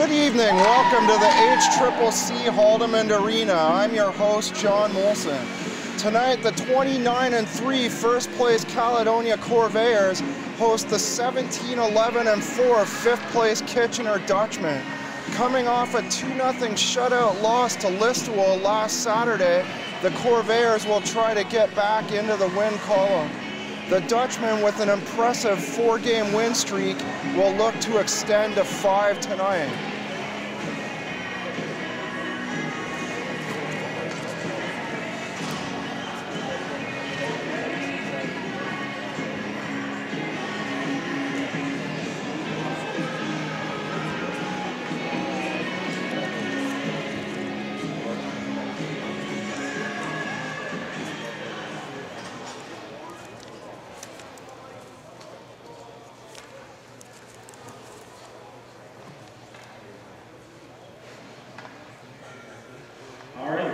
Good evening, welcome to the HCCC Haldimand Arena. I'm your host, John Molson. Tonight, the 29-3 first place Caledonia Corvairs host the 17-11-4 fifth place Kitchener Dutchmen. Coming off a 2-0 shutout loss to Listowel last Saturday, the Corvairs will try to get back into the win column. The Dutchmen, with an impressive 4-game win streak, will look to extend to 5 tonight.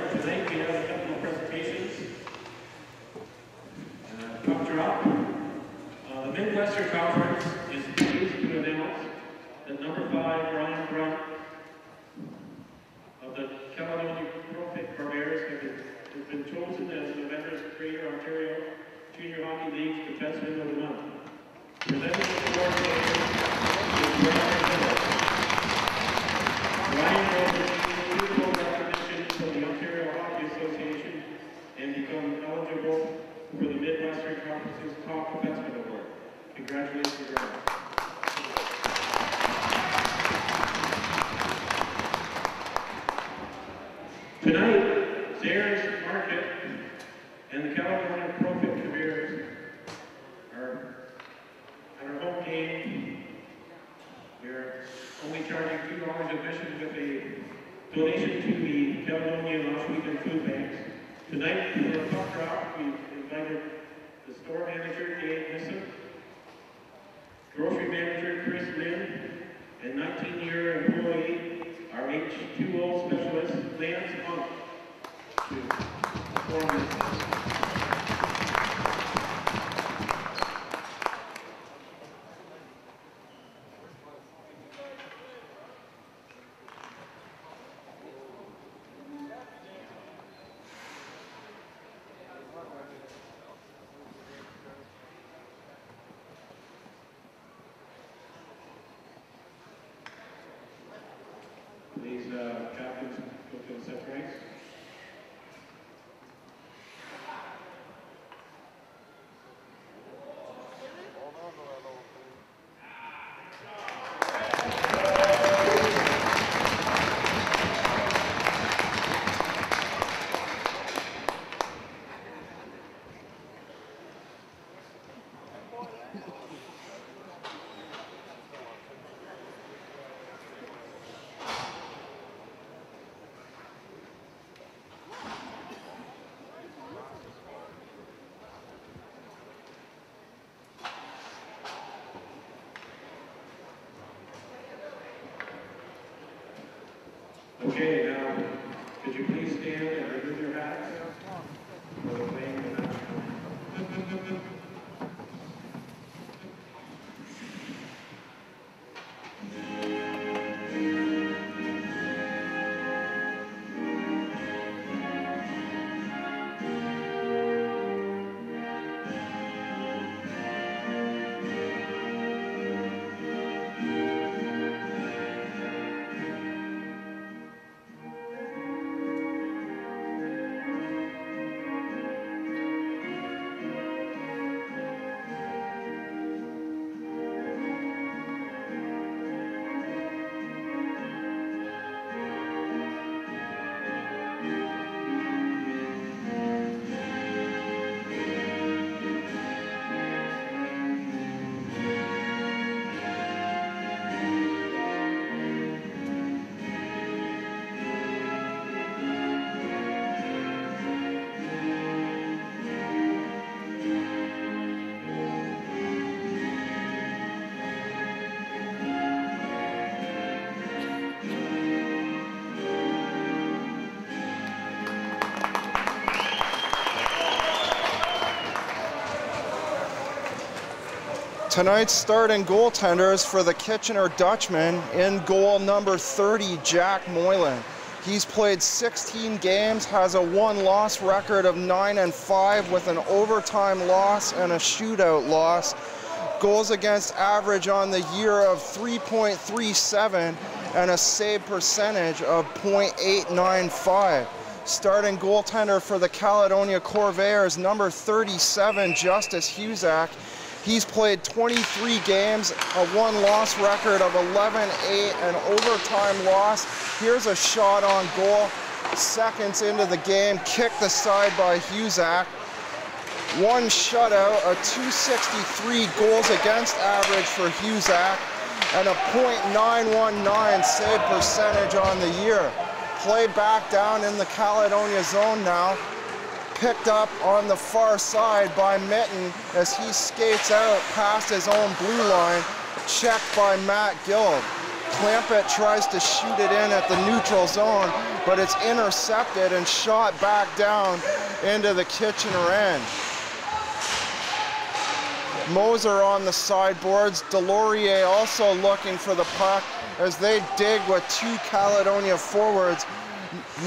Tonight we have a couple of presentations. Puck drop. The Midwestern Conference is pleased to announce that number 5, Ryan Brunt of the Caledonia Pro-Fit Corvairs has been chosen as November's Greater Ontario Junior Hockey League's Defenseman of the Month. Presenting the award today is Ryan Brunt. Association and become eligible for the Midwestern Conference's Top Defenseman Award. Congratulations, Ryan. Tonight, Sayers Market and the Caledonia Pro-Fit Corvairs are at our home game. We're only charging $2 admission with a donation to the Caledonia last weekend food banks. Tonight, for a puck drop, we've invited the store manager, Dave Nissen, grocery manager, Chris Lynn, and 19-year employee, our H2O specialist, Lance Monk, to perform this. Please, captains, go to the set ranks. Okay, now, could you please stand and remove your hats for the playing of the national anthem? Tonight's starting goaltenders for the Kitchener Dutchmen: in goal, number 30, Jack Moylan. He's played 16 games, has a 1-loss record of 9-5 with an overtime loss and a shootout loss. Goals against average on the year of 3.37 and a save percentage of .895. Starting goaltender for the Caledonia Corvairs, number 37, Justice Husak. He's played 23 games, a 1-loss record of 11-8, an overtime loss. Here's a shot on goal, seconds into the game, kicked aside by Husak. 1 shutout, a .263 goals against average for Husak, and a .919 save percentage on the year. Play back down in the Caledonia zone now. Picked up on the far side by Mitten as he skates out past his own blue line, checked by Matt Guild. Clampett tries to shoot it in at the neutral zone, but it's intercepted and shot back down into the Kitchener end. Moser on the sideboards. Delorier also looking for the puck as they dig with 2 Caledonia forwards.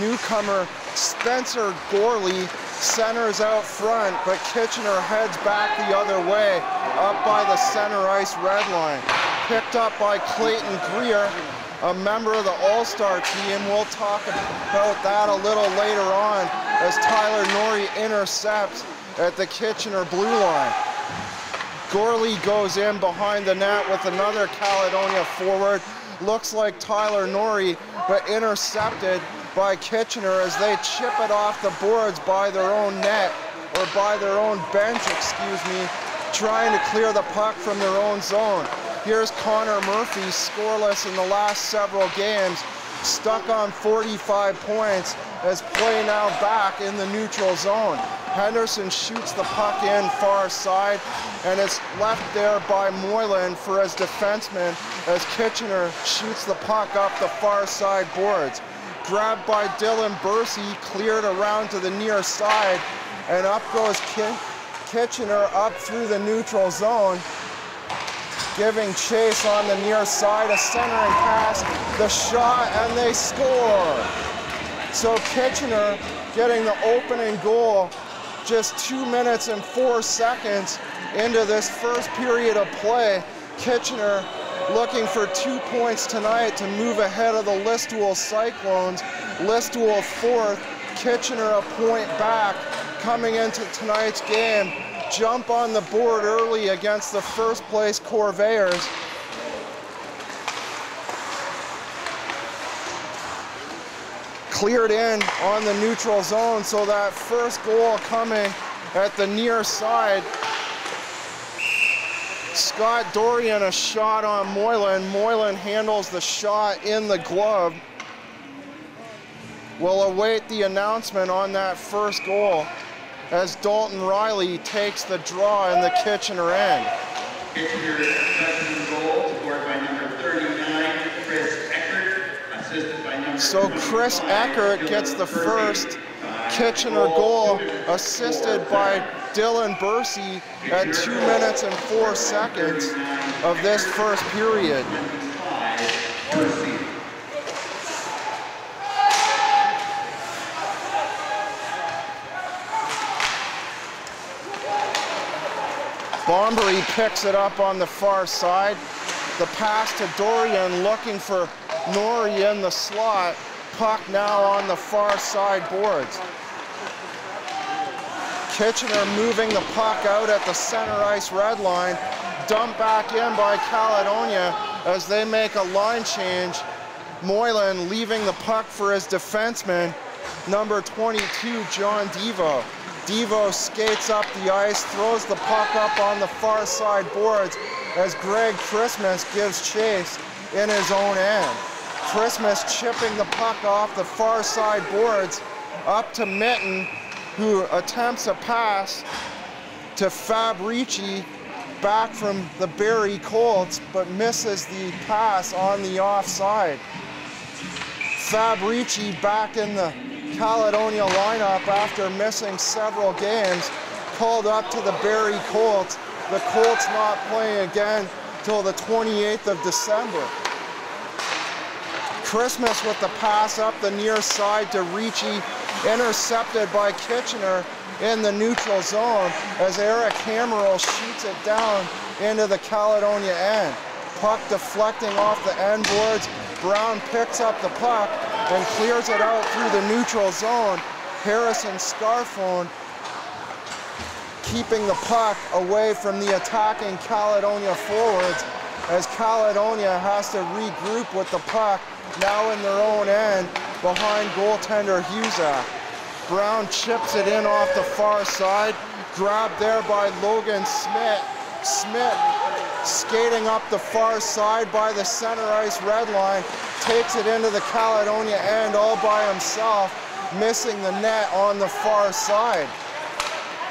Newcomer Spencer Gorley centers out front, but Kitchener heads back the other way, up by the center ice red line. Picked up by Clayton Greer, a member of the All-Star team. We'll talk about that a little later on as Tyler Norrie intercepts at the Kitchener blue line. Gorley goes in behind the net with another Caledonia forward. Looks like Tyler Norrie, but intercepted by Kitchener as they chip it off the boards by their own net, or by their own bench, excuse me, trying to clear the puck from their own zone. Here's Connor Murphy, scoreless in the last several games, stuck on 45 points as play now back in the neutral zone. Henderson shoots the puck in far side, and it's left there by Moylan for his defenseman as Kitchener shoots the puck up the far side boards. Grabbed by Dylan Bursey, cleared around to the near side, and up goes Kitchener up through the neutral zone, giving chase on the near side, a centering pass, the shot, and they score. So Kitchener getting the opening goal just 2 minutes and 4 seconds into this first period of play. Kitchener looking for 2 points tonight to move ahead of the Listowel Cyclones. Listowel 4th, Kitchener a point back coming into tonight's game. Jump on the board early against the first place Corvairs. Cleared in on the neutral zone, so that first goal coming at the near side. Scott Dorian, a shot on Moylan. Moylan handles the shot in the glove. We'll await the announcement on that first goal as Dalton Riley takes the draw in the Kitchener end. Kitchener second goal, scored by number 39, Chris Eckert, assisted by number So Chris Eckert gets the first Kitchener goal, assisted by Dylan Bursey at 2 minutes and 4 seconds of this first period. Bombery picks it up on the far side. The pass to Dorian, looking for Norrie in the slot. Puck now on the far side boards. Kitchener moving the puck out at the center ice red line. Dumped back in by Caledonia as they make a line change. Moylan leaving the puck for his defenseman, number 22, John Devo. Devo skates up the ice, throws the puck up on the far side boards as Greg Christmas gives chase in his own end. Christmas chipping the puck off the far side boards up to Mitten, who attempts a pass to Fabrici back from the Barrie Colts, but misses the pass on the offside. Fabrici back in the Caledonia lineup after missing several games, called up to the Barrie Colts The Colts not playing again till the 28th of December. Christmas with the pass up the near side to Ricci, intercepted by Kitchener in the neutral zone as Eric Hammerl shoots it down into the Caledonia end. Puck deflecting off the end boards. Brown picks up the puck and clears it out through the neutral zone. Harrison Scarfone keeping the puck away from the attacking Caledonia forwards as Caledonia has to regroup with the puck now in their own end behind goaltender Hughes. Brown chips it in off the far side, grabbed there by Logan Smith. Smith skating up the far side by the center ice red line, takes it into the Caledonia end all by himself, missing the net on the far side.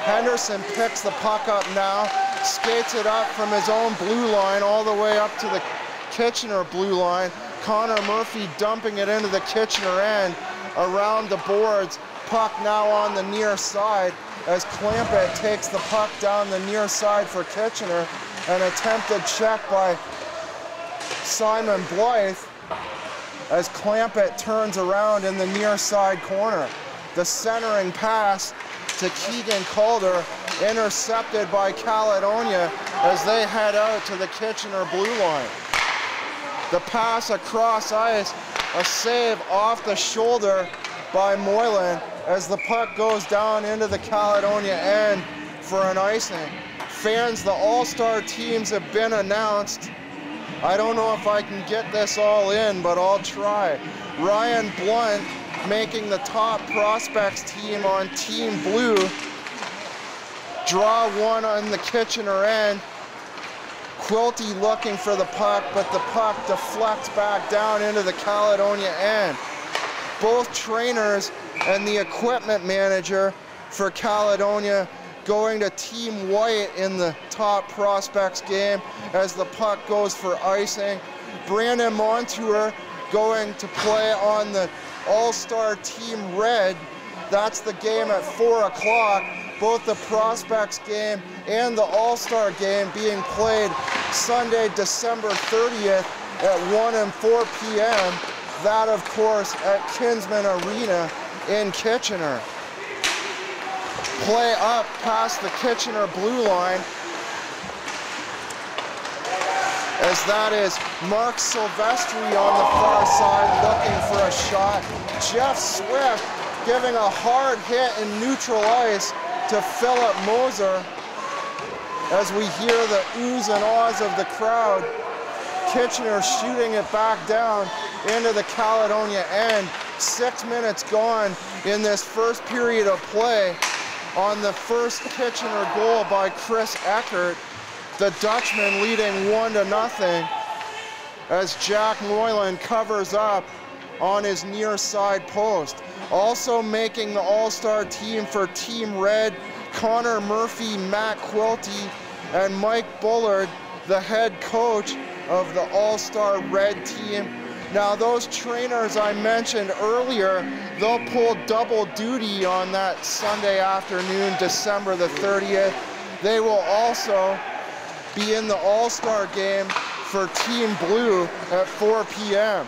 Henderson picks the puck up now, skates it up from his own blue line all the way up to the Kitchener blue line. Connor Murphy dumping it into the Kitchener end around the boards. Puck now on the near side as Clampett takes the puck down the near side for Kitchener. An attempted check by Simon Blythe as Clampett turns around in the near side corner. The centering pass to Keegan Calder, intercepted by Caledonia as they head out to the Kitchener blue line. The pass across ice, a save off the shoulder by Moylan as the puck goes down into the Caledonia end for an icing. Fans, the all-star teams have been announced. I don't know if I can get this all in, but I'll try. Ryan Blunt making the top prospects team on Team Blue. Draw one on the Kitchener end. Quilty looking for the puck, but the puck deflects back down into the Caledonia end. Both trainers and the equipment manager for Caledonia going to Team White in the top prospects game as the puck goes for icing. Brandon Montour going to play on the All-Star Team Red. That's the game at 4 o'clock. Both the prospects game and the All-Star game being played Sunday, December 30th at 1 and 4 p.m. That, of course, at Kinsman Arena in Kitchener. Play up past the Kitchener blue line as that is Mark Silvestri on the far side looking for a shot. Jeff Swift giving a hard hit in neutral ice to Philip Moser as we hear the oohs and ahs of the crowd. Kitchener shooting it back down into the Caledonia end. 6 minutes gone in this first period of play. On the first Kitchener goal by Chris Eckert, the Dutchman leading 1-0 as Jack Moylan covers up on his near side post. Also making the All-Star team for Team Red, Connor Murphy, Matt Quilty, and Mike Bullard, the head coach of the All-Star Red team. Now those trainers I mentioned earlier, they'll pull double duty on that Sunday afternoon, December the 30th. They will also be in the All-Star game for Team Blue at 4 p.m.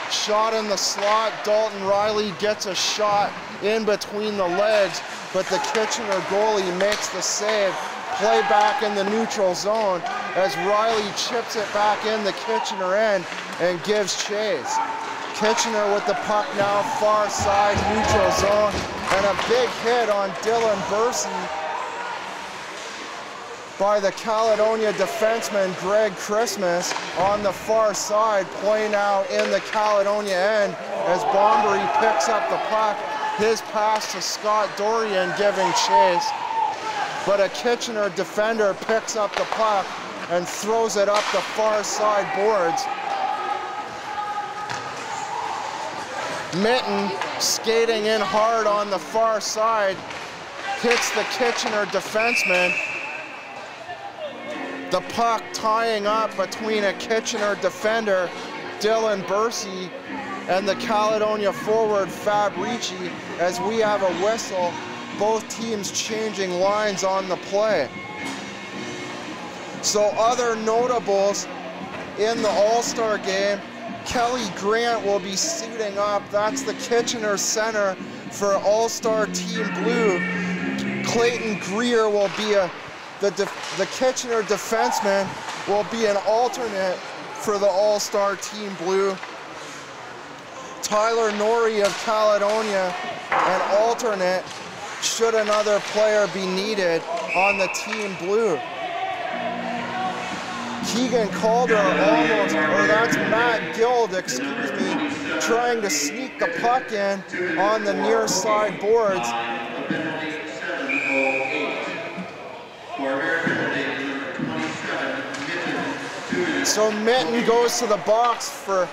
Shot in the slot, Dalton Riley gets a shot in between the legs, but the Kitchener goalie makes the save. Play back in the neutral zone as Riley chips it back in the Kitchener end and gives chase. Kitchener with the puck now far side neutral zone and a big hit on Dylan Bursey by the Caledonia defenseman Greg Christmas on the far side. Play now in the Caledonia end as Bombery picks up the puck. His pass to Scott Dorian giving chase. But a Kitchener defender picks up the puck and throws it up the far side boards. Mitten skating in hard on the far side, hits the Kitchener defenseman. The puck tying up between a Kitchener defender, Dylan Bursey, and the Caledonia forward, Fab Ricci, as we have a whistle. Both teams changing lines on the play. So other notables in the All-Star game, Kelly Grant will be suiting up. That's the Kitchener center for All-Star Team Blue. Clayton Greer will be the Kitchener defenseman will be an alternate for the All-Star Team Blue. Tyler Norrie of Caledonia, an alternate should another player be needed on the Team Blue. Keegan Calder almost, or that's Matt Guild, excuse me, trying to sneak the puck in on the near side boards. So Mitten goes to the box for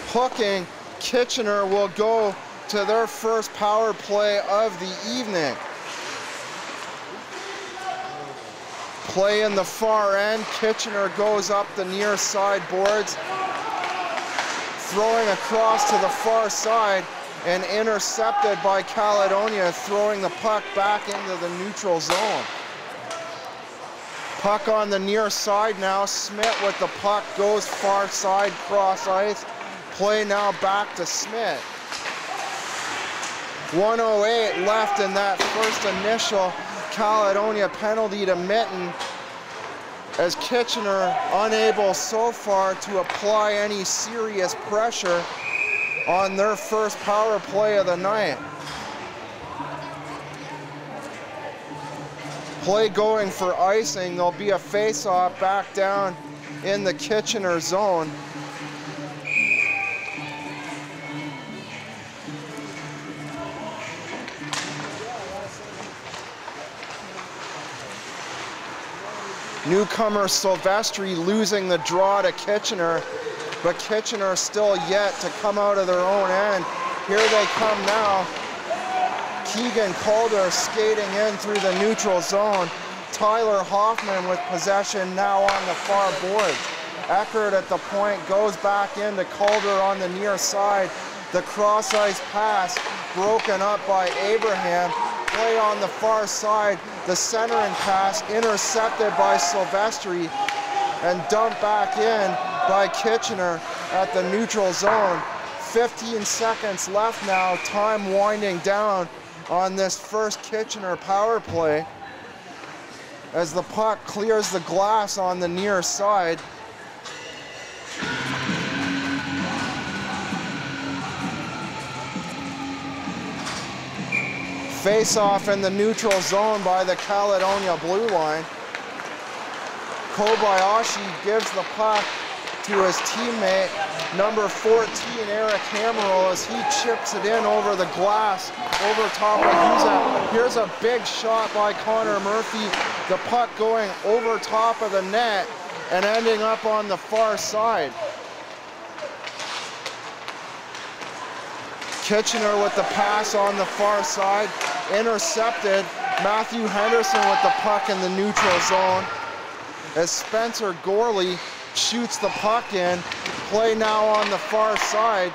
hooking. Kitchener will go to their first power play of the evening. Play in the far end. Kitchener goes up the near side boards, throwing across to the far side and intercepted by Caledonia, throwing the puck back into the neutral zone. Puck on the near side now. Smith with the puck goes far side, cross ice. Play now back to Smith. 1:08 left in that first initial Caledonia penalty to Mitten, as Kitchener unable so far to apply any serious pressure on their first power play of the night. Play going for icing. There'll be a face-off back down in the Kitchener zone. Newcomer Silvestri losing the draw to Kitchener, but Kitchener still yet to come out of their own end. Here they come now. Keegan Calder skating in through the neutral zone. Tyler Hoffman with possession now on the far board. Eckert at the point goes back into Calder on the near side. The cross ice pass broken up by Abraham. Play on the far side. The centering pass intercepted by Silvestri and dumped back in by Kitchener at the neutral zone. 15 seconds left now. Time winding down on this first Kitchener power play as the puck clears the glass on the near side. Face-off in the neutral zone by the Caledonia blue line. Kobayashi gives the puck to his teammate, number 14, Eric Hammerl, as he chips it in over the glass, over top of Huzak. Here's a big shot by Connor Murphy. The puck going over top of the net and ending up on the far side. Kitchener with the pass on the far side, intercepted. Matthew Henderson with the puck in the neutral zone as Spencer Gorley shoots the puck in. Play now on the far side.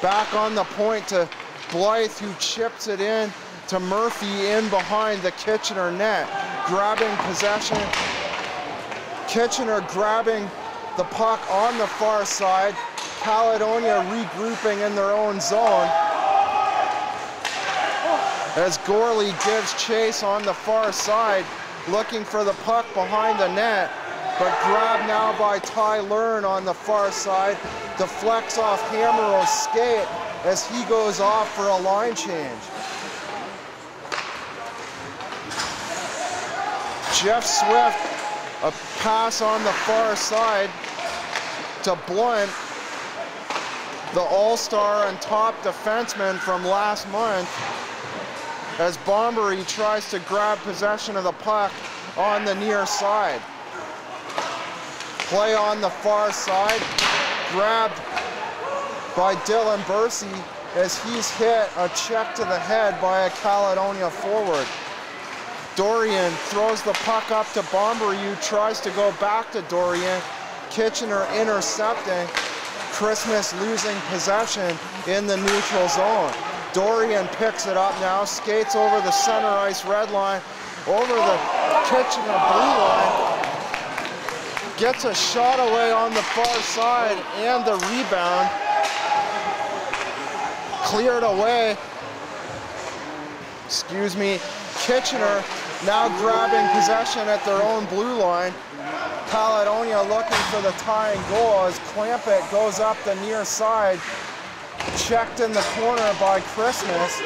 Back on the point to Blythe, who chips it in to Murphy in behind the Kitchener net. Grabbing possession. Kitchener grabbing the puck on the far side. Caledonia regrouping in their own zone as Gorley gives chase on the far side, looking for the puck behind the net, but grabbed now by Ty Learn on the far side. Deflects off Hammerl's skate as he goes off for a line change. Jeff Swift, a pass on the far side to Blunt, the all-star and top defenseman from last month, as Bombery tries to grab possession of the puck on the near side. Play on the far side, grabbed by Dylan Bursey as he's hit a check to the head by a Caledonia forward. Dorian throws the puck up to Bombery, who tries to go back to Dorian. Kitchener intercepting. Christmas losing possession in the neutral zone. Dorian picks it up now, skates over the center ice red line, over the Kitchener blue line. Gets a shot away on the far side and the rebound. Cleared away. Excuse me. Kitchener now grabbing possession at their own blue line. Caledonia looking for the tying goal as Clampett goes up the near side. Checked in the corner by Christmas.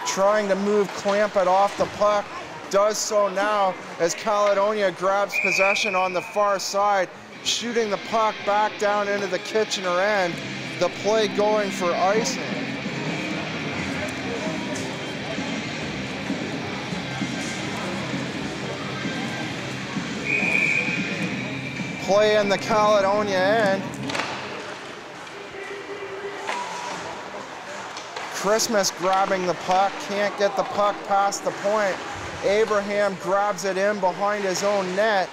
Trying to move Clampett off the puck. Does so now as Caledonia grabs possession on the far side, shooting the puck back down into the Kitchener end. The play going for icing. Play in the Caledonia end. Christmas grabbing the puck, can't get the puck past the point. Abraham grabs it in behind his own net,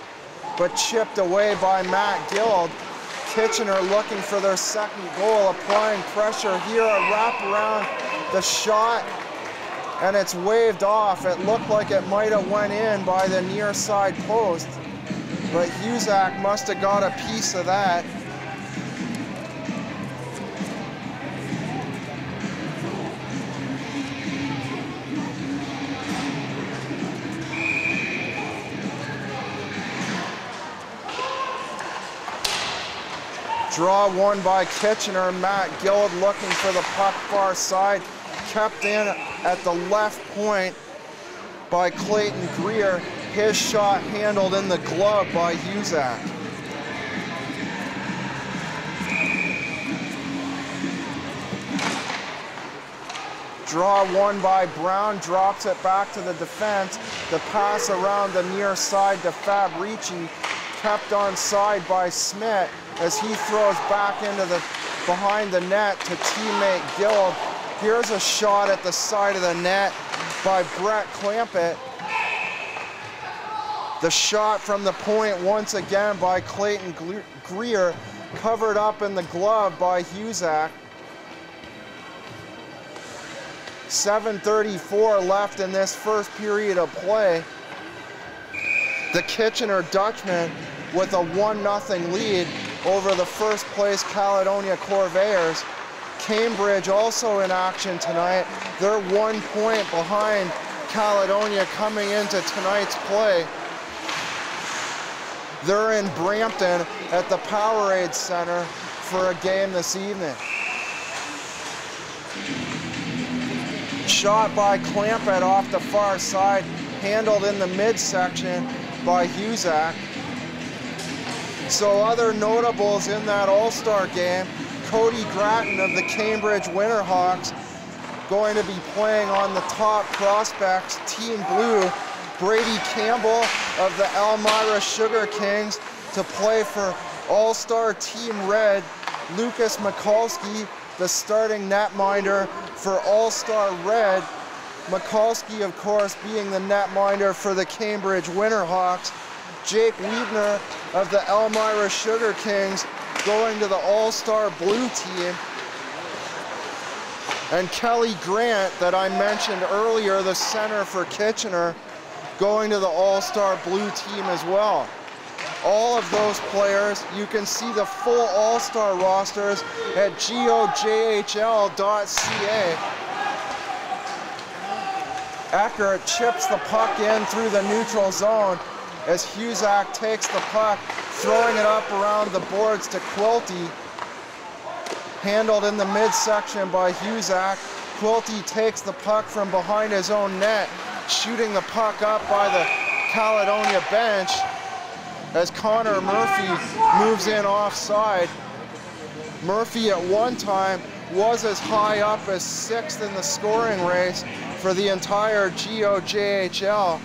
but chipped away by Matt Guild. Kitchener looking for their second goal, applying pressure here, a wrap around the shot, and it's waved off. It looked like it might have went in by the near side post, but Huzak must have got a piece of that. Draw one by Kitchener. Matt Guild looking for the puck far side. Kept in at the left point by Clayton Greer. His shot handled in the glove by Huzak. Draw one by Brown, drops it back to the defense. The pass around the near side to Fabrici, kept on side by Smith as he throws back into the behind the net to teammate Guild. Here's a shot at the side of the net by Brett Clampett. The shot from the point once again by Clayton Greer, covered up in the glove by Huzak. 7:34 left in this first period of play. The Kitchener Dutchmen with a 1-0 lead over the first place Caledonia Corvairs. Cambridge also in action tonight. They're 1 point behind Caledonia coming into tonight's play. They're in Brampton at the Powerade Center for a game this evening. Shot by Clampett off the far side, handled in the midsection by Huzak. So other notables in that All-Star game, Cody Gratton of the Cambridge Winterhawks going to be playing on the top prospects, Team Blue. Brady Campbell of the Elmira Sugar Kings to play for All-Star Team Red. Lucas Mikulski, the starting netminder for All-Star Red. Mikulski, of course, being the netminder for the Cambridge Winterhawks. Jake Weidner of the Elmira Sugar Kings going to the All-Star Blue team. And Kelly Grant, that I mentioned earlier, the center for Kitchener, going to the All-Star Blue team as well. All of those players, you can see the full All-Star rosters at GOJHL.ca. Eckert chips the puck in through the neutral zone as Huzak takes the puck, throwing it up around the boards to Quilty. Handled in the midsection by Huzak. Quilty takes the puck from behind his own net, shooting the puck up by the Caledonia bench as Connor Murphy moves in offside. Murphy at one time was as high up as 6th in the scoring race for the entire GOJHL.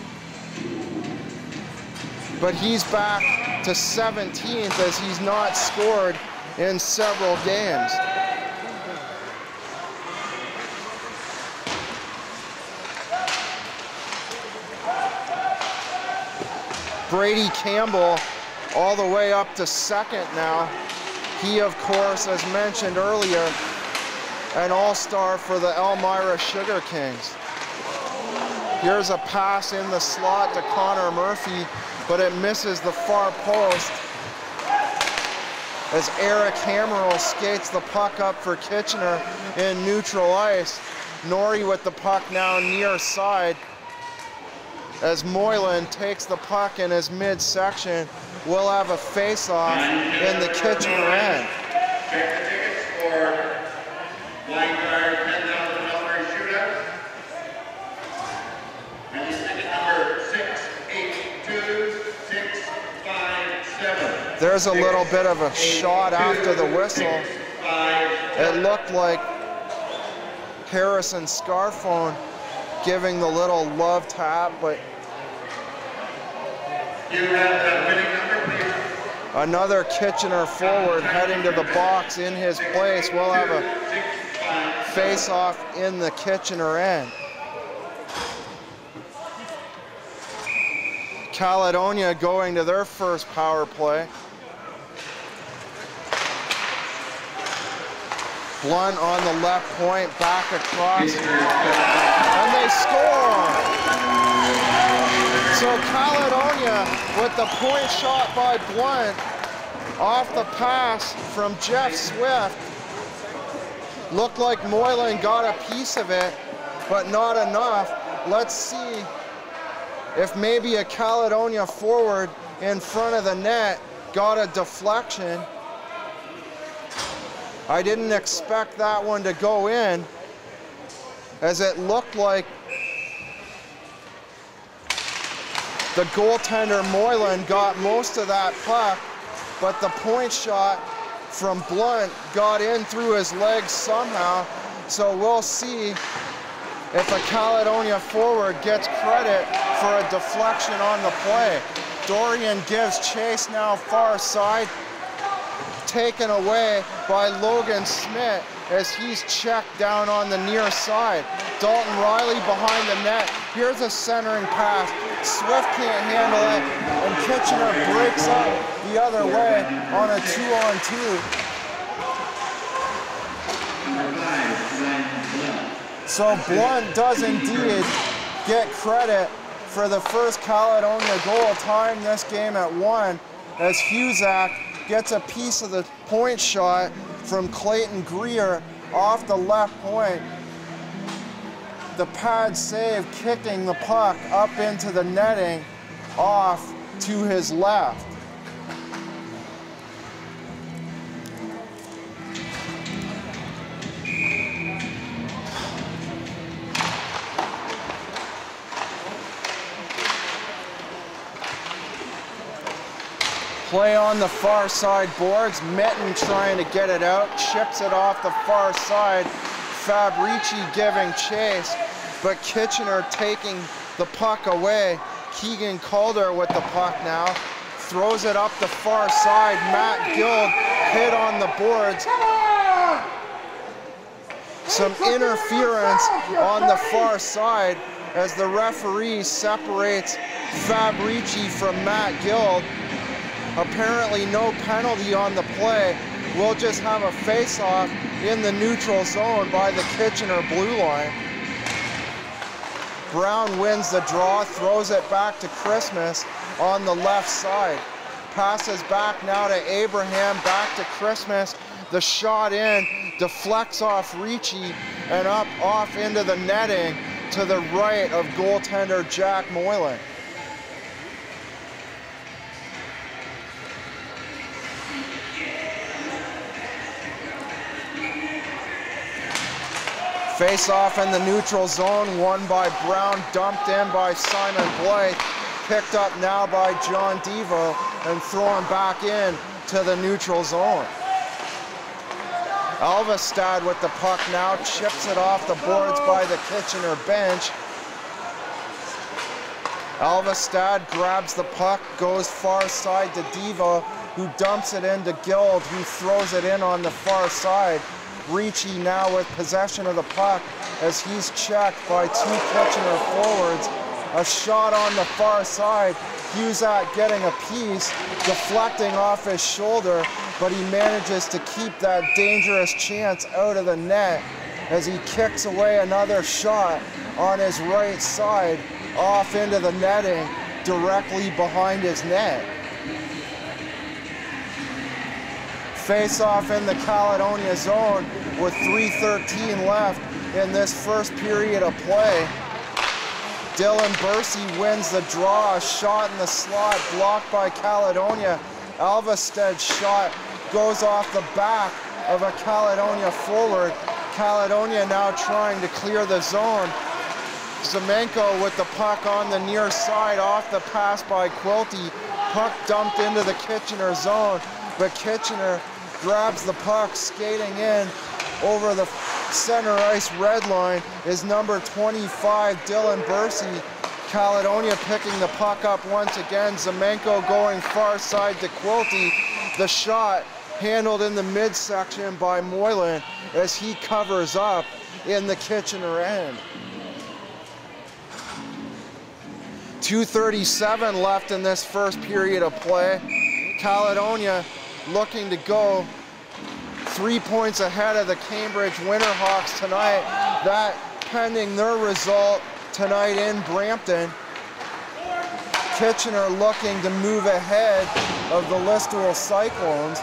But he's back to 17th as he's not scored in several games. Brady Campbell all the way up to 2nd now. He, of course, as mentioned earlier, an all-star for the Elmira Sugar Kings. Here's a pass in the slot to Connor Murphy, but it misses the far post as Eric Hammerl skates the puck up for Kitchener in neutral ice. Norrie with the puck now near side as Moylan takes the puck in his midsection. We'll have a face-off in the Kitchener end. Check the tickets for Blind Card $10,000 shootout. And the ticket number 682657. There's a little bit of a shot after the whistle. It looked like Harrison Scarfone giving the little love tap, but You have the winning number, please. another Kitchener forward heading to the box in his place. We'll have a face-off in the Kitchener end. Caledonia going to their first power play. Blunt on the left point, back across, and they score! So Caledonia with the point shot by Blunt off the pass from Jeff Swift. Looked like Moylan got a piece of it, but not enough. Let's see if maybe a Caledonia forward in front of the net got a deflection. I didn't expect that one to go in, as it looked like the goaltender Moylan got most of that puck, but the point shot from Blunt got in through his legs somehow. So we'll see if a Caledonia forward gets credit for a deflection on the play. Dorian gives chase now far side, taken away by Logan Smith as he's checked down on the near side. Dalton Riley behind the net. Here's a centering pass. Swift can't handle it, and Kitchener breaks up the other way on a 2-on-2. So Blunt does indeed get credit for the first Caledonia goal, tying this game at 1, as Huzak gets a piece of the point shot from Clayton Greer off the left point. The pad save, kicking the puck up into the netting off to his left. Play on the far side boards. Mitten trying to get it out, chips it off the far side. Fabrici giving chase, but Kitchener taking the puck away. Keegan Calder with the puck now, throws it up the far side. Matt Guild hit on the boards. Some interference on the far side as the referee separates Fabrici from Matt Guild. Apparently no penalty on the play. We'll just have a face-off in the neutral zone by the Kitchener blue line. Brown wins the draw, throws it back to Christmas on the left side. Passes back now to Abraham, back to Christmas. The shot in, deflects off Ricci and up off into the netting to the right of goaltender Jack Moylan. Face off in the neutral zone, won by Brown, dumped in by Simon Blythe, picked up now by John Devo, and thrown back in to the neutral zone. Alvestad with the puck now, chips it off the boards by the Kitchener bench. Alvestad grabs the puck, goes far side to Devo, who dumps it into Guild, who throws it in on the far side. Ricci now with possession of the puck as he's checked by two Kitchener forwards. A shot on the far side. Huzak getting a piece, deflecting off his shoulder, but he manages to keep that dangerous chance out of the net as he kicks away another shot on his right side off into the netting directly behind his net. Face off in the Caledonia zone with 3:13 left in this first period of play. Dylan Bursey wins the draw, a shot in the slot blocked by Caledonia. Alvested's shot goes off the back of a Caledonia forward. Caledonia now trying to clear the zone. Zemenko with the puck on the near side off the pass by Quilty. Puck dumped into the Kitchener zone, but Kitchener grabs the puck, skating in over the center ice red line is number 25, Dylan Bursey. Caledonia picking the puck up once again. Zemenko going far side to Quilty. The shot handled in the midsection by Moylan as he covers up in the Kitchener end. 2:37 left in this first period of play. Caledonia looking to go 3 points ahead of the Cambridge Winterhawks tonight. That pending their result tonight in Brampton. Kitchener looking to move ahead of the Listowel Cyclones.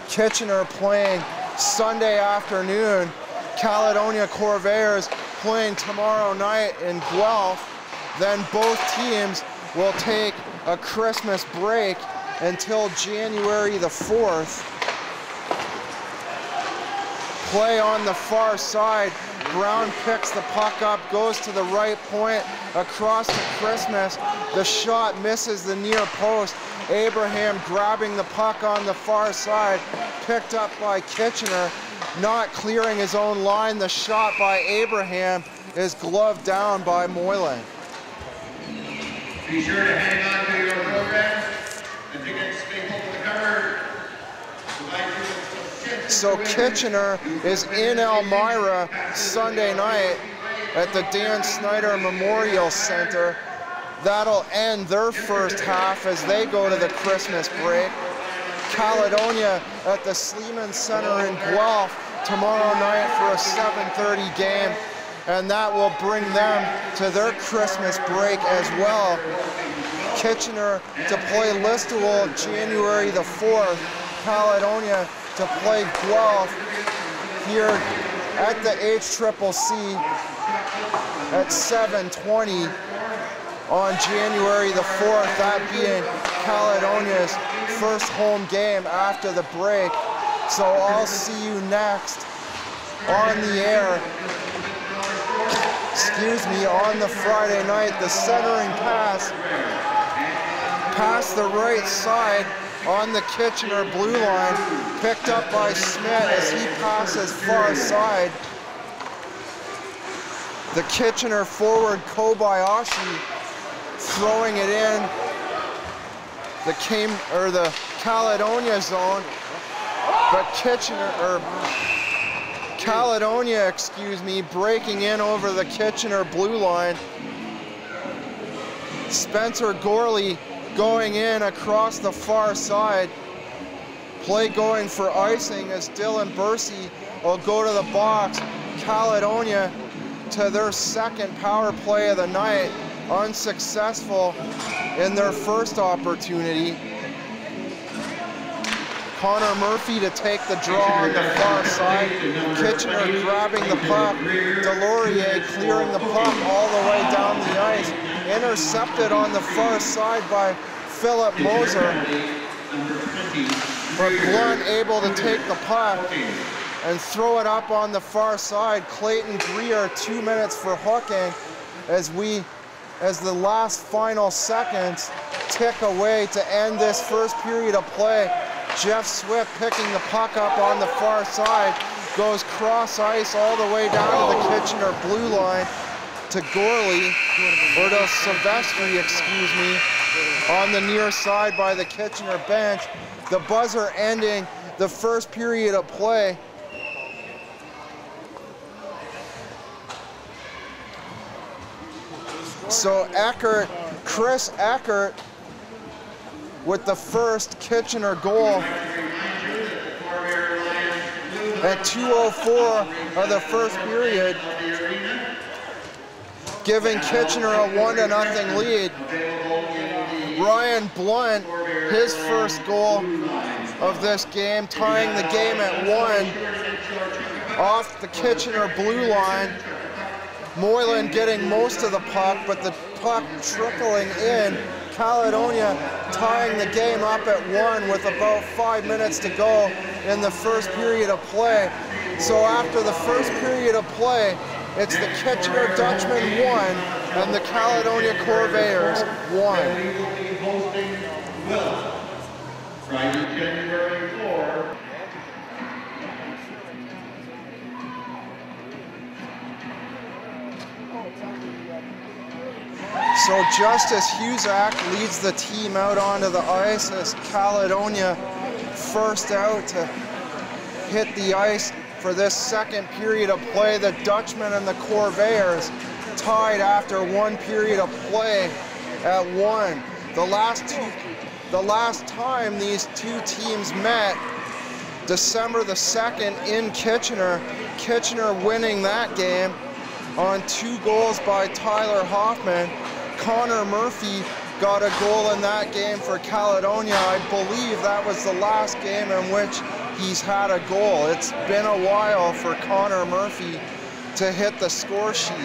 Kitchener playing Sunday afternoon. Caledonia Corvairs playing tomorrow night in Guelph. Then both teams will take a Christmas break until January the 4th. Play on the far side. Brown picks the puck up, goes to the right point, across to Christmas. The shot misses the near post. Abraham grabbing the puck on the far side, picked up by Kitchener, not clearing his own line. The shot by Abraham is gloved down by Moylan. Be sure to hang on to your program and tickets stapled to the cover. So Kitchener is in Elmira Sunday night at the Dan Snyder Memorial Center. That'll end their first half as they go to the Christmas break. Caledonia at the Sleeman Center in Guelph tomorrow night for a 7:30 game, and that will bring them to their Christmas break as well. Kitchener to play Listowel January the 4th. Caledonia to play Guelph here at the HCCC at 7:20 on January the 4th, that being Caledonia's first home game after the break. So I'll see you next on the air, on the Friday night. The centering pass past the right side on the Kitchener blue line, picked up by Smith as he passes far side. The Kitchener forward Kobayashi throwing it in the Caledonia zone, but Caledonia, breaking in over the Kitchener blue line. Spencer Gorley going in across the far side. Play going for icing as Dylan Bursey will go to the box. Caledonia to their second power play of the night, unsuccessful in their first opportunity. Connor Murphy to take the draw on the far side. Kitchener grabbing the puck. Delorier clearing the puck all the way down the ice. Intercepted on the far side by Philip Moser. But Blunt able to take the puck and throw it up on the far side. Clayton Greer 2 minutes for hooking as the last final seconds tick away to end this first period of play. Jeff Swift picking the puck up on the far side, goes cross ice all the way down to the Kitchener blue line to Gorley, or to Silvestri, on the near side by the Kitchener bench. The buzzer ending the first period of play. So Chris Eckert with the first Kitchener goal at 2:04 of the first period, giving Kitchener a 1-0 lead. Ryan Blunt, his first goal of this game, tying the game at 1 off the Kitchener blue line. Moylan getting most of the puck, but the puck trickling in. Caledonia tying the game up at 1 with about 5 minutes to go in the first period of play. So after the first period of play, it's the Kitchener Dutchmen 1 and the Caledonia Corvairs 1. Friday, January 4. So Justice Husak leads the team out onto the ice as Caledonia first out to hit the ice for this second period of play. The Dutchmen and the Corvairs tied after 1 period of play at 1. The last time these two teams met, December the 2nd in Kitchener, Kitchener winning that game on 2 goals by Tyler Hoffman. Connor Murphy got a goal in that game for Caledonia. I believe that was the last game in which he's had a goal. It's been a while for Connor Murphy to hit the score sheet.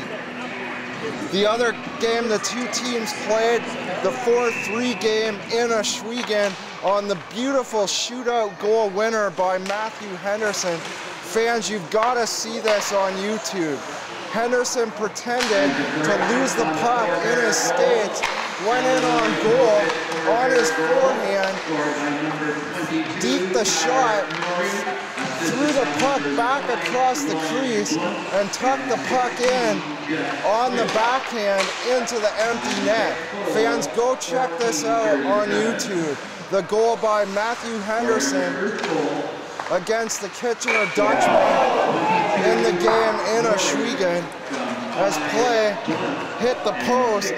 The other game the two teams played, the 4-3 game in Ohsweken, on the beautiful shootout goal winner by Matthew Henderson. Fans, you've got to see this on YouTube. Henderson pretended to lose the puck in his skates, went in on goal, on his forehand, deep the shot, threw the puck back across the crease, and tucked the puck in on the backhand into the empty net. Fans, go check this out on YouTube. The goal by Matthew Henderson against the Kitchener Dutchmen in the game in Ohsweken as play hit the post.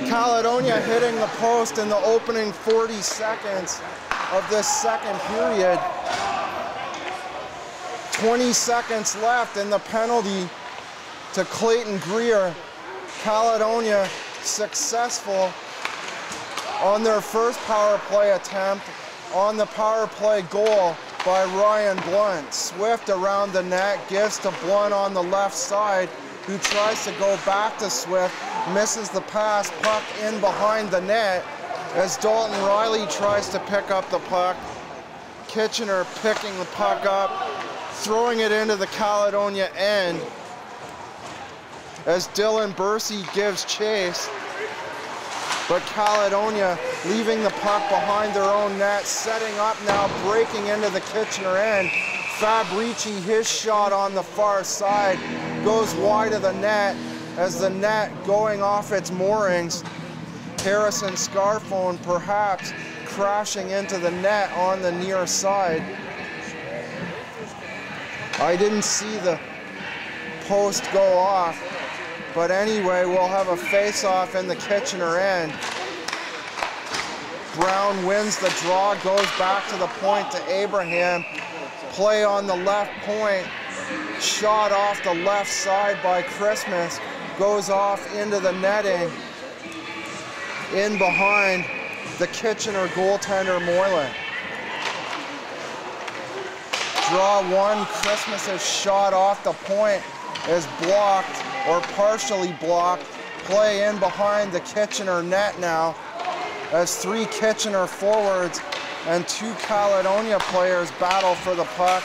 Caledonia hitting the post in the opening 40 seconds of this second period. 20 seconds left in the penalty to Clayton Greer. Caledonia successful on their first power play attempt on the power play goal by Ryan Blunt. Swift around the net, gives to Blunt on the left side, who tries to go back to Swift, misses the pass, puck in behind the net as Dalton Riley tries to pick up the puck. Kitchener picking the puck up, throwing it into the Caledonia end as Dylan Bursey gives chase. But Caledonia leaving the puck behind their own net, setting up now, breaking into the Kitchener end. Fabrici, his shot on the far side, goes wide of the net as the net going off its moorings. Harrison Scarfone perhaps crashing into the net on the near side. I didn't see the post go off. But anyway, we'll have a face-off in the Kitchener end. Brown wins the draw, goes back to the point to Abraham. Play on the left point. Shot off the left side by Christmas. Goes off into the netting. In behind the Kitchener goaltender Moylan. Draw 1, Christmas's shot off the point is blocked or partially blocked. Play in behind the Kitchener net now as 3 Kitchener forwards and 2 Caledonia players battle for the puck.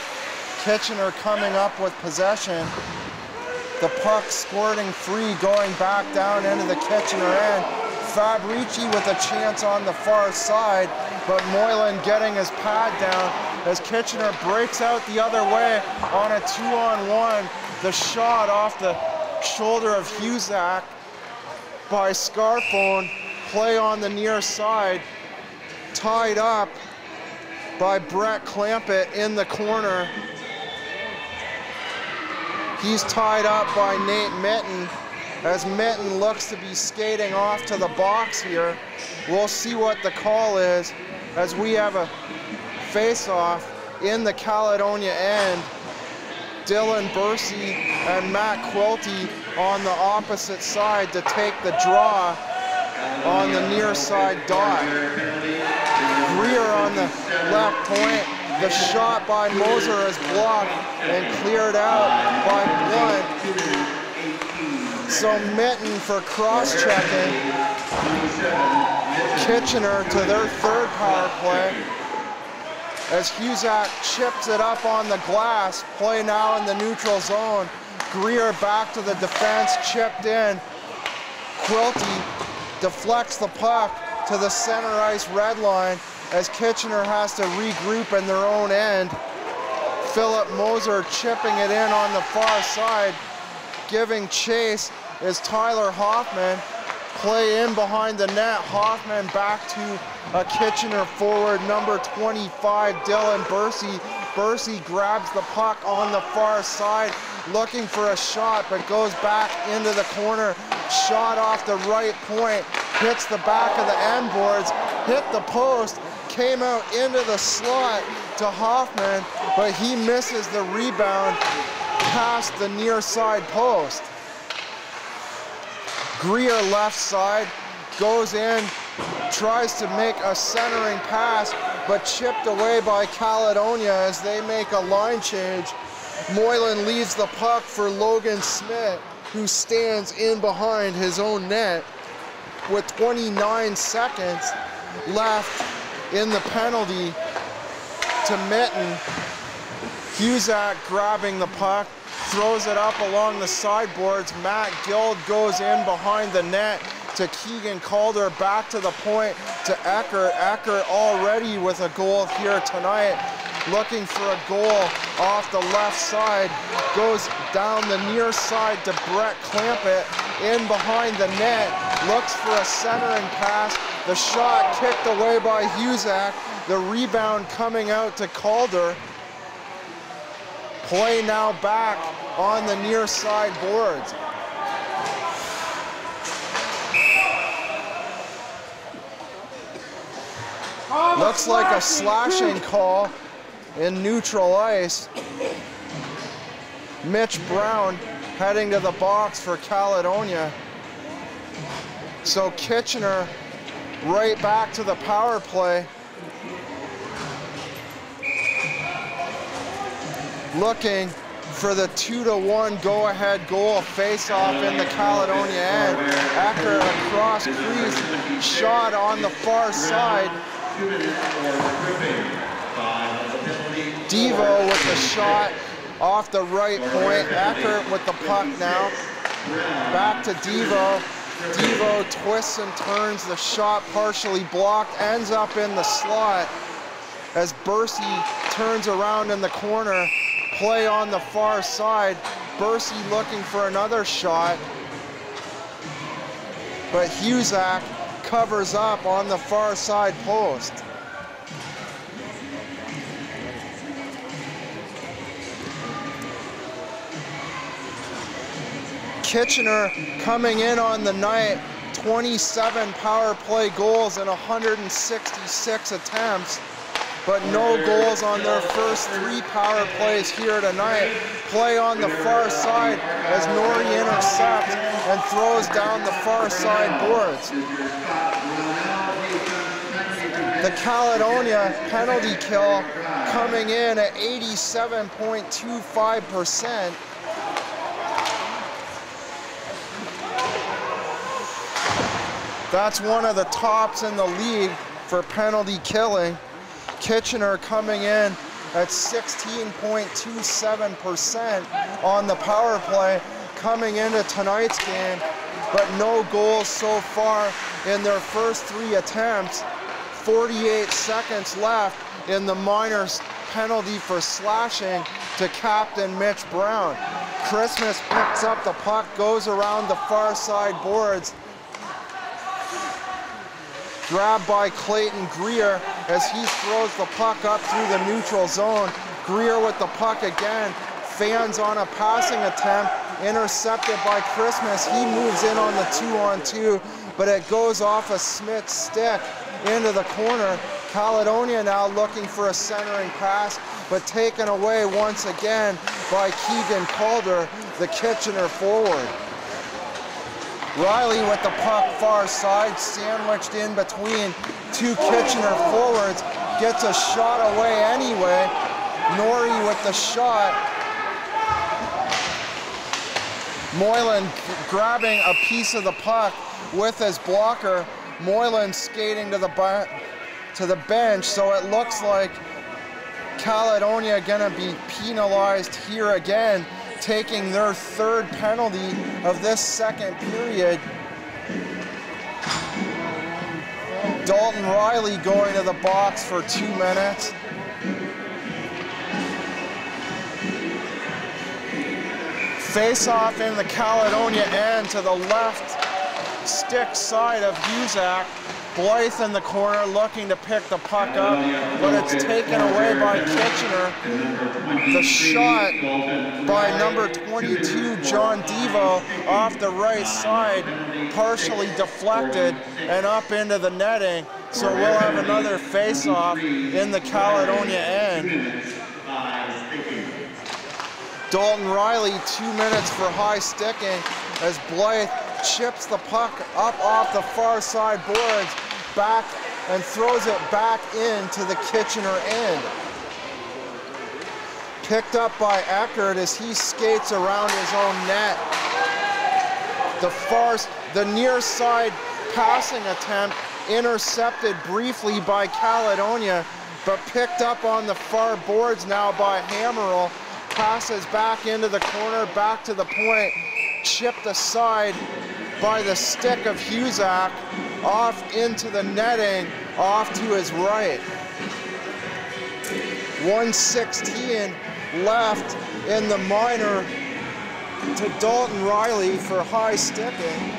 Kitchener coming up with possession. The puck squirting free, going back down into the Kitchener end. Fabrici with a chance on the far side, but Moylan getting his pad down as Kitchener breaks out the other way on a 2-on-1. The shot off the shoulder of Husak by Scarfone. Play on the near side, tied up by Brett Clampett in the corner. He's tied up by Nate Mitten as Mitten looks to be skating off to the box here. We'll see what the call is as we have a face-off in the Caledonia end. Dylan Bursey and Matt Quilty on the opposite side to take the draw on the near side dot. Greer on the left point. The shot by Moser is blocked and cleared out by Blunt. So Mitten for cross-checking. Kitchener to their third power play. As Huzak chips it up on the glass. Play now in the neutral zone. Greer back to the defense, chipped in. Quilty deflects the puck to the center ice red line as Kitchener has to regroup in their own end. Philip Moser chipping it in on the far side. Giving chase is Tyler Hoffman. Play in behind the net. Hoffman back to a Kitchener forward, number 25, Dylan Bursey. Bursey grabs the puck on the far side, looking for a shot, but goes back into the corner. Shot off the right point, hits the back of the end boards, hit the post, came out into the slot to Hoffman, but he misses the rebound past the near side post. Greer left side, goes in, tries to make a centering pass, but chipped away by Caledonia as they make a line change. Moylan leaves the puck for Logan Smith, who stands in behind his own net with 29 seconds left in the penalty to Mitten. Huzak grabbing the puck, throws it up along the sideboards. Matt Guild goes in behind the net to Keegan Calder, back to the point to Eckert. Eckert already with a goal here tonight, looking for a goal off the left side. Goes down the near side to Brett Clampett, in behind the net, looks for a centering pass. The shot kicked away by Huzak. The rebound coming out to Calder. Play now back on the near side boards. Looks like a slashing call in neutral ice. Mitch Brown heading to the box for Caledonia. So Kitchener right back to the power play. Looking for the 2-1 go-ahead goal face-off in the Caledonia end. Eckert across crease, shot on the far side. Devo with the shot off the right point. Eckert with the puck now. Back to Devo. Devo twists and turns. The shot partially blocked, ends up in the slot as Bursey turns around in the corner. Play on the far side. Bursey looking for another shot, but Huzak covers up on the far side post. Kitchener coming in on the night, 27 power play goals and 166 attempts, but no goals on their first 3 power plays here tonight. Play on the far side as Nori intercepts and throws down the far side boards. The Caledonia penalty kill coming in at 87.25%. That's one of the tops in the league for penalty killing. Kitchener coming in at 16.27% on the power play coming into tonight's game, but no goals so far in their first 3 attempts. 48 seconds left in the minors penalty for slashing to captain Mitch Brown. Christmas picks up the puck, goes around the far side boards. Grabbed by Clayton Greer as he throws the puck up through the neutral zone. Greer with the puck again, fans on a passing attempt, intercepted by Christmas. He moves in on the 2-on-2, but it goes off a Smith's stick into the corner. Caledonia now looking for a centering pass. but taken away once again by Keegan Calder, the Kitchener forward. Riley with the puck far side, sandwiched in between two Kitchener forwards, gets a shot away anyway. Norrie with the shot. Moylan grabbing a piece of the puck with his blocker. Moylan skating to the bench, so it looks like Caledonia gonna be penalized here again, taking their third penalty of this second period. Dalton Riley going to the box for 2 minutes. Face-off in the Caledonia end to the left stick side of Huzak. Blythe in the corner looking to pick the puck up, but it's taken away by Kitchener. The shot by number 22, John Devo, off the right side, partially deflected and up into the netting. So we'll have another face-off in the Caledonia end. Dalton Riley, 2 minutes for high sticking as Blythe chips the puck up off the far side boards, back, and throws it back into the Kitchener end. Picked up by Eckert as he skates around his own net. The near side passing attempt intercepted briefly by Caledonia, but picked up on the far boards now by Hammerl. Passes back into the corner, back to the point, chipped aside by the stick of Huzak, off into the netting, off to his right. 1:16 left in the minor to Dalton Riley for high sticking.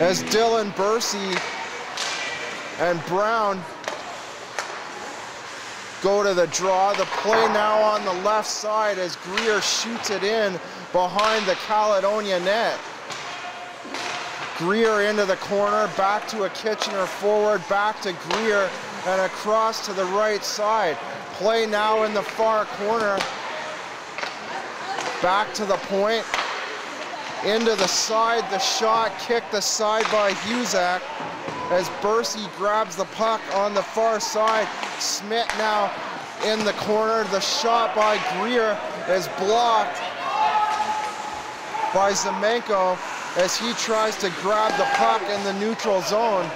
As Dylan Bursey and Brown go to the draw. The play now on the left side as Greer shoots it in behind the Caledonia net. Greer into the corner, back to a Kitchener forward, back to Greer, and across to the right side. Play now in the far corner. Back to the point. Into the side, the shot kicked aside by Huzak as Bursey grabs the puck on the far side. Smith now in the corner. The shot by Greer is blocked by Zemenko as he tries to grab the puck in the neutral zone.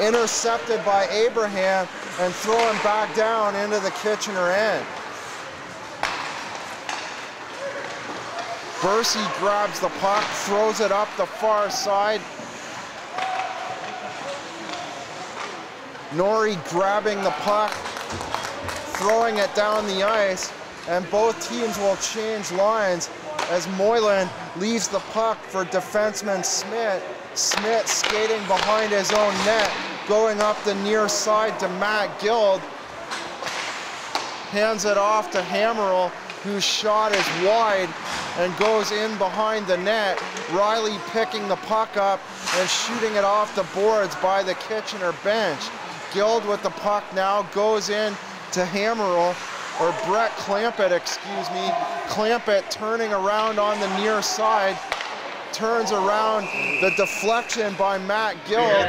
Intercepted by Abraham and thrown back down into the Kitchener end. Bursey grabs the puck, throws it up the far side. Norrie grabbing the puck, throwing it down the ice, and both teams will change lines as Moylan leaves the puck for defenseman Smith. Smith skating behind his own net, going up the near side to Matt Guild. Hands it off to Hammerl, whose shot is wide and goes in behind the net. Riley picking the puck up and shooting it off the boards by the Kitchener bench. Guild with the puck now goes in to Hammerl, or Brett Clampett, excuse me. Clampett turning around on the near side, turns around the deflection by Matt Guild,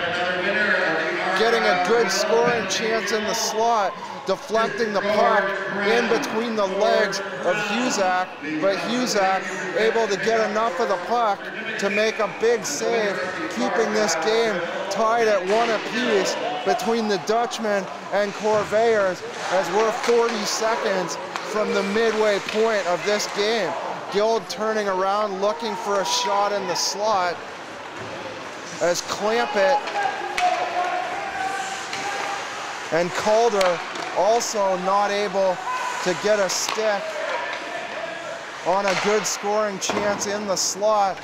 getting a good scoring chance in the slot, deflecting the puck in between the legs of Huzak, but Huzak able to get enough of the puck to make a big save, keeping this game tied at 1 apiece between the Dutchmen and Corvairs as we're 40 seconds from the midway point of this game. Guild turning around, looking for a shot in the slot as Clampett and Calder also not able to get a stick on a good scoring chance in the slot.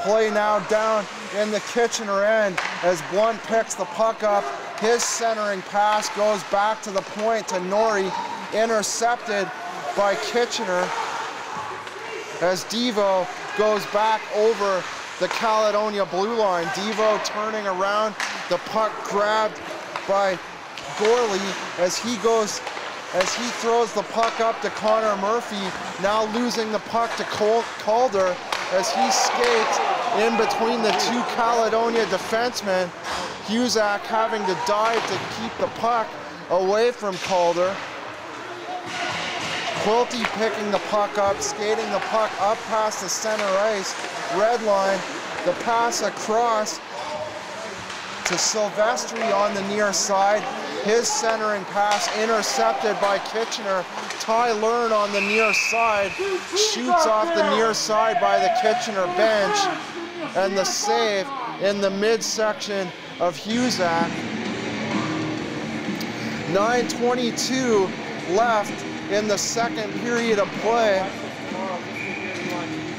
Play now down in the Kitchener end as Blunt picks the puck up. His centering pass goes back to the point to Norrie, intercepted by Kitchener as Devo goes back over the Caledonia blue line. Devo turning around, The puck grabbed by Gorley as he throws the puck up to Connor Murphy, now losing the puck to Calder as he skates in between the two Caledonia defensemen. Husak having to dive to keep the puck away from Calder. Quilty picking the puck up, skating the puck up past the center ice, red line, the pass across to Silvestri on the near side. His centering pass intercepted by Kitchener. Ty Learn on the near side, shoots off the near side by the Kitchener bench, and the save in the midsection of Husak. 9:22 left in the second period of play.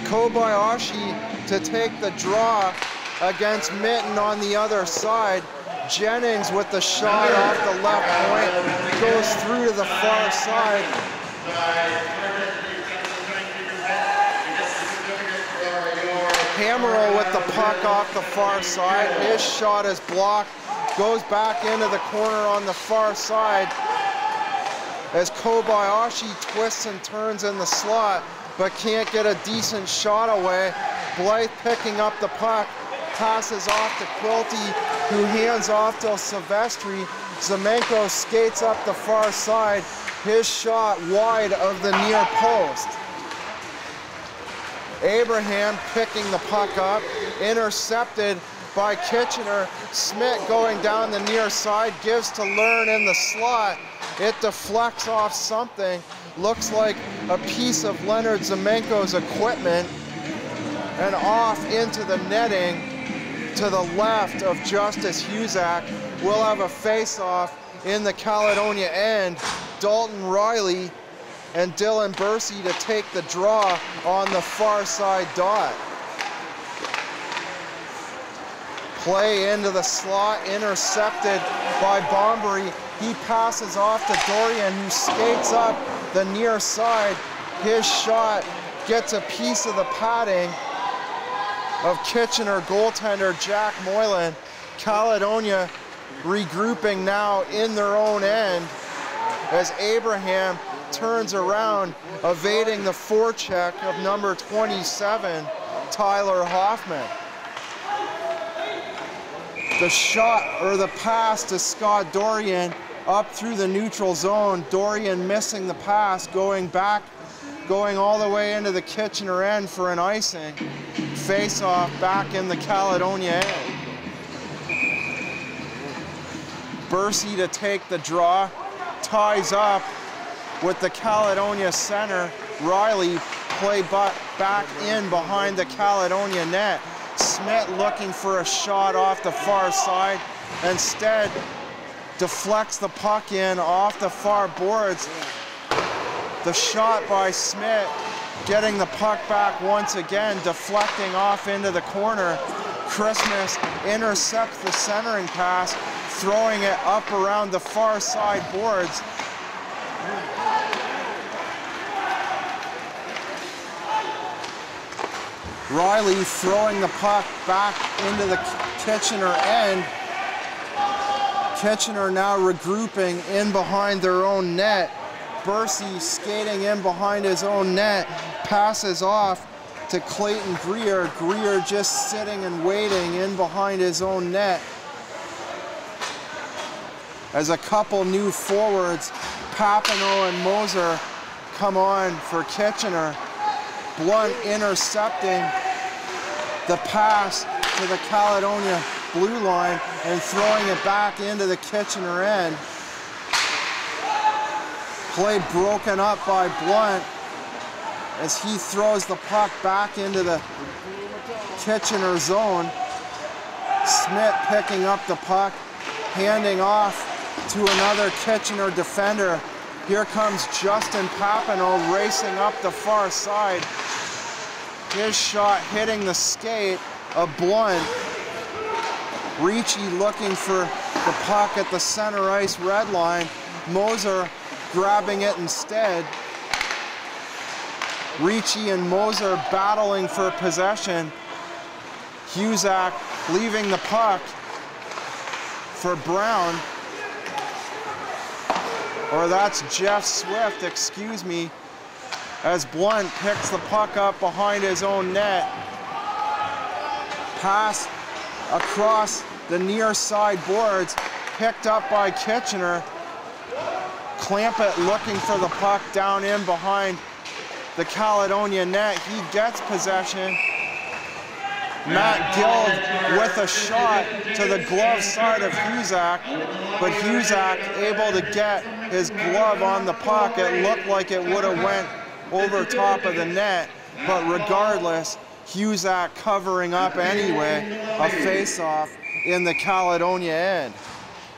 Kobayashi to take the draw against Mitten on the other side. Jennings with the shot off the left point, goes through to the far side. Hammerl with the puck off the far side. His shot is blocked, goes back into the corner on the far side as Kobayashi twists and turns in the slot, but can't get a decent shot away. Blythe picking up the puck, passes off to Quilty, who hands off to Silvestri. Zemenko skates up the far side, his shot wide of the near post. Abraham picking the puck up, intercepted by Kitchener. Smith going down the near side, gives to Learn in the slot. It deflects off something, looks like a piece of Leonard Zemenko's equipment, and off into the netting to the left of Justice Husak. We'll have a face-off in the Caledonia end. Dalton Riley and Dylan Bursey to take the draw on the far side dot. Play into the slot, intercepted by Bombery. He passes off to Dorian, who skates up the near side. His shot gets a piece of the padding of Kitchener goaltender Jack Moylan. Caledonia regrouping now in their own end as Abraham turns around, evading the forecheck of number 27, Tyler Hoffman. The shot, or the pass to Scott Dorian up through the neutral zone. Dorian missing the pass, going all the way into the Kitchener end for an icing. Face-off back in the Caledonia end. Bursey to take the draw, ties up with the Caledonia center. Riley play back in behind the Caledonia net. Smith looking for a shot off the far side. Instead, deflects the puck in off the far boards. The shot by Smith, getting the puck back once again, deflecting off into the corner. Christmas intercepts the centering pass, throwing it up around the far side boards. Riley throwing the puck back into the Kitchener end. Kitchener now regrouping in behind their own net. Bursey skating in behind his own net, passes off to Clayton Greer. Greer just sitting and waiting in behind his own net. As a couple new forwards, Papineau and Moser, come on for Kitchener. Blunt intercepting the pass to the Caledonia blue line and throwing it back into the Kitchener end. Play broken up by Blunt as he throws the puck back into the Kitchener zone. Smith picking up the puck, handing off to another Kitchener defender. Here comes Justin Papineau racing up the far side. His shot hitting the skate of Blunt. Ricci looking for the puck at the center ice red line. Moser grabbing it instead. Ricci and Moser battling for possession. Husak leaving the puck. for Brown. Or that's Jeff Swift, excuse me, as Blunt picks the puck up behind his own net. Pass across the near side boards, picked up by Kitchener. Clampett looking for the puck down in behind the Caledonia net. He gets possession. Matt Guild with a shot to the glove side of Husak, but Husak able to get his glove on the puck. It looked like it would have went over top of the net, but regardless, Husak covering up anyway. A face-off in the Caledonia end.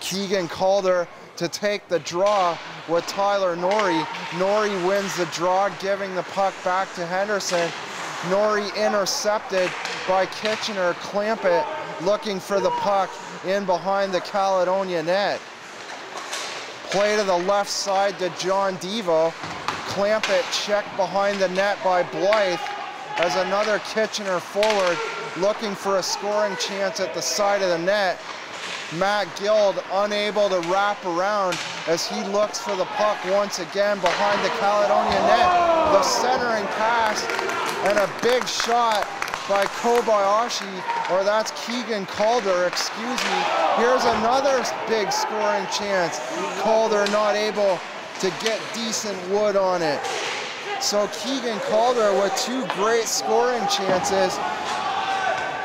Keegan Calder to take the draw with Tyler Norrie. Norrie wins the draw, giving the puck back to Henderson. Norrie intercepted by Kitchener. Clampett looking for the puck in behind the Caledonia net. Play to the left side to John Devo. Clampett checked behind the net by Blythe as another Kitchener forward looking for a scoring chance at the side of the net. Matt Guild unable to wrap around as he looks for the puck once again behind the Caledonia net. The centering pass and a big shot by Kobayashi, or that's Keegan Calder, excuse me. Here's another big scoring chance. Calder not able to get decent wood on it. So Keegan Calder with two great scoring chances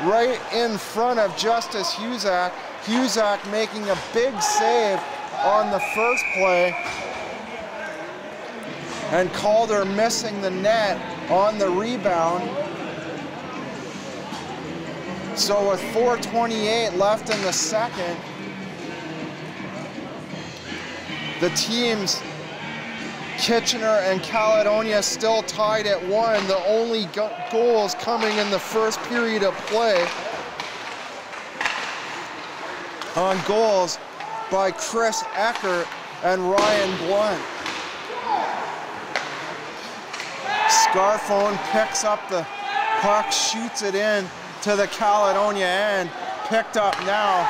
right in front of Justice Husak. Husak making a big save on the first play, and Calder missing the net on the rebound. So with 4:28 left in the second, the teams Kitchener and Caledonia still tied at 1. The only goals coming in the first period of play on goals by Chris Eckert and Ryan Blunt. Scarfone picks up the puck, shoots it in to the Caledonia end. Picked up now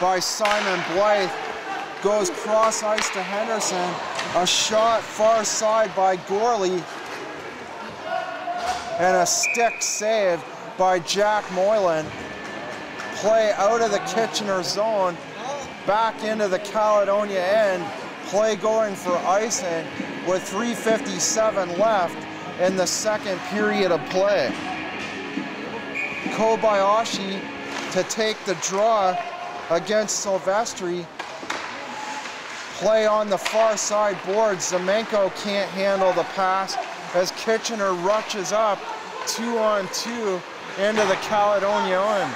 by Simon Blythe. Goes cross ice to Henderson. A shot far side by Gorley. And a stick save by Jack Moylan. Play out of the Kitchener zone, back into the Caledonia end. Play going for icing with 3:57 left in the second period of play. Kobayashi to take the draw against Silvestri. Play on the far side board. Zemenko can't handle the pass as Kitchener rushes up 2-on-2 into the Caledonia end.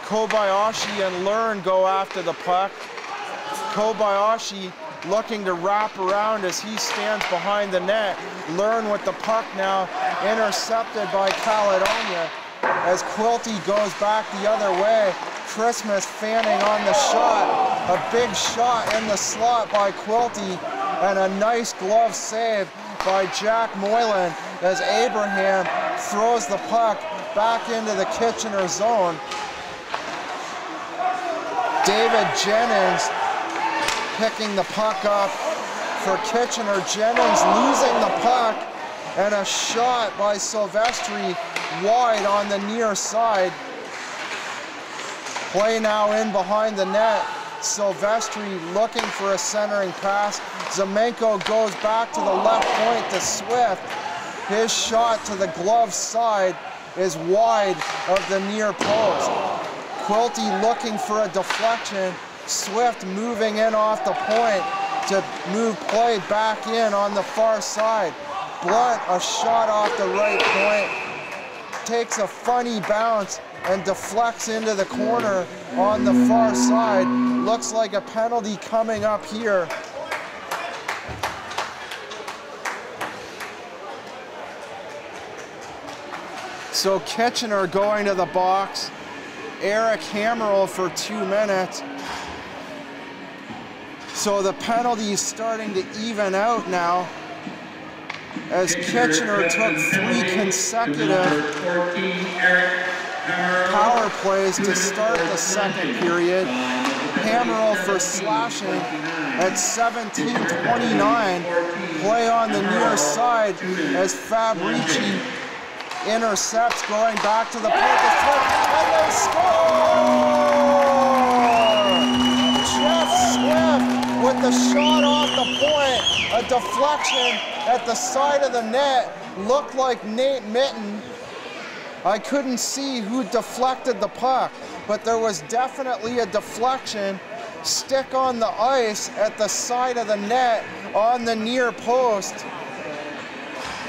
Kobayashi and Learn go after the puck. Kobayashi looking to wrap around as he stands behind the net. Learn with the puck now, intercepted by Caledonia as Quilty goes back the other way. Christmas fanning on the shot. A big shot in the slot by Quilty, and a nice glove save by Jack Moylan as Abraham throws the puck back into the Kitchener zone. David Jennings picking the puck up for Kitchener. Jennings losing the puck, and a shot by Silvestri wide on the near side. Play now in behind the net. Silvestri looking for a centering pass. Zemenko goes back to the left point to Swift. His shot to the glove side is wide of the near post. Quilty looking for a deflection. Swift moving in off the point to move play back in on the far side. Blunt, a shot off the right point. Takes a funny bounce and deflects into the corner on the far side. Looks like a penalty coming up here. So Kitchener going to the box. Eric Hammerl for 2 minutes. So the penalty is starting to even out now, as Kitchener took 3 consecutive power plays to start the second period. Hammerl for slashing at 17:29. Play on the near side as Fabrici intercepts, going back to the point to flip, and they score! Jeff Swift with the shot off the point, a deflection at the side of the net, looked like Nate Mitten. I couldn't see who deflected the puck, but there was definitely a deflection. Stick on the ice at the side of the net on the near post.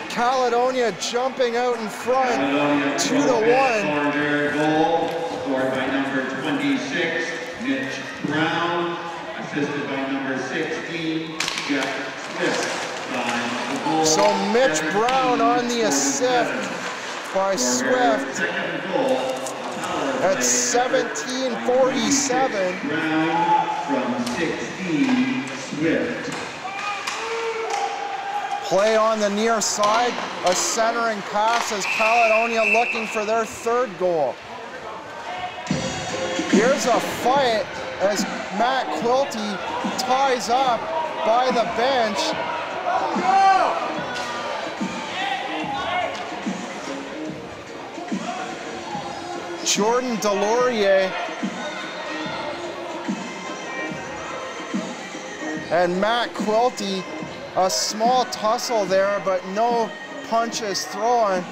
Caledonia jumping out in front, 2-1. Goal scored by number 26, Mitch Brown, assisted by number 16, Jeff Swift. So Mitch Brown on the assist by Swift at 17:47. Brown from 16, Swift. Play on the near side, a centering pass as Caledonia looking for their third goal. Here's a fight as Matt Quilty ties up by the bench. Jordan Delorier and Matt Quilty, a small tussle there, but no punches thrown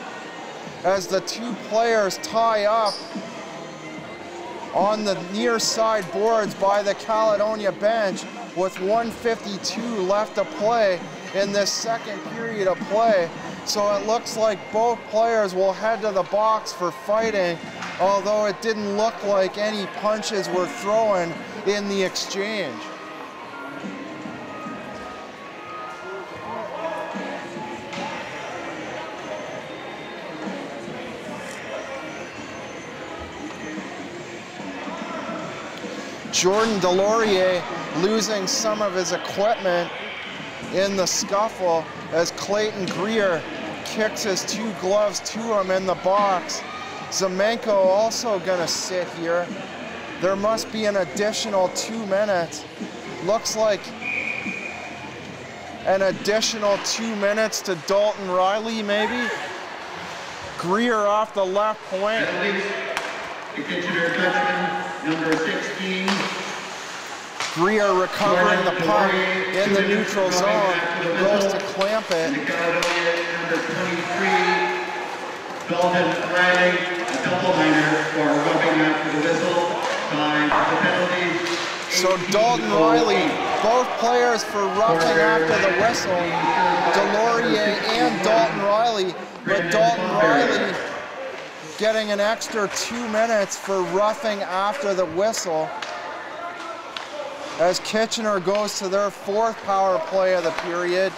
as the two players tie up on the near side boards by the Caledonia bench with 1:52 left to play in this second period of play. So it looks like both players will head to the box for fighting, although it didn't look like any punches were thrown in the exchange. Jordan Delorier losing some of his equipment in the scuffle as Clayton Greer kicks his two gloves to him in the box. Zamenko also gonna sit here. There must be an additional 2 minutes. Looks like an additional 2 minutes to Dalton Riley, maybe. Greer off the left point. The Kitchener Dutchmen, number 16. Greer recovering the puck in the neutral zone, goes to clamp it. The Caledonia, number 23, Dalton Riley, a double minor for rubbing after the whistle. Time for the penalties. So Dalton Riley, both players for roughing after the whistle, Delorier and Dalton Riley, but Dalton Riley getting an extra 2 minutes for roughing after the whistle as Kitchener goes to their fourth power play of the period.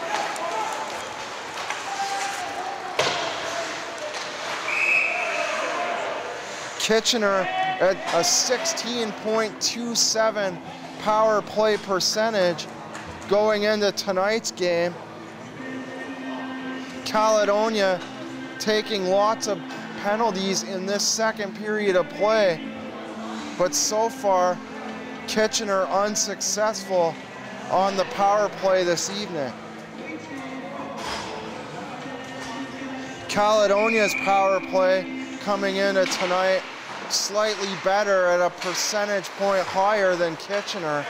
Kitchener at a 16.27 power play percentage going into tonight's game. Caledonia taking lots of penalties in this second period of play, but so far Kitchener unsuccessful on the power play this evening. Caledonia's power play coming into tonight slightly better at a percentage point higher than Kitchener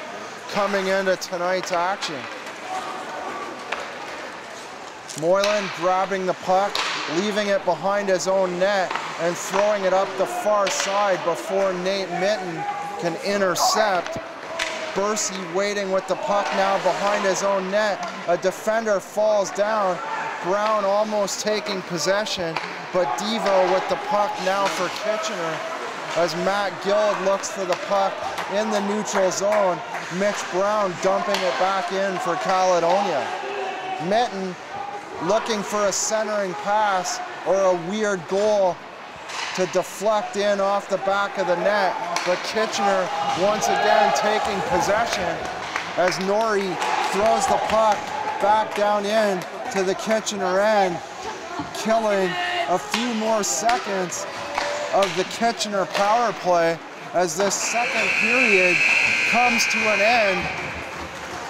coming into tonight's action. Moylan grabbing the puck, leaving it behind his own net and throwing it up the far side before Nate Mitten can intercept. Bursey waiting with the puck now behind his own net. A defender falls down. Brown almost taking possession, but Devo with the puck now for Kitchener as Matt Guild looks for the puck in the neutral zone. Mitch Brown dumping it back in for Caledonia. Mitten looking for a centering pass or a weird goal to deflect in off the back of the net, but Kitchener once again taking possession as Norrie throws the puck back down in to the Kitchener end, killing a few more seconds of the Kitchener power play as this second period comes to an end.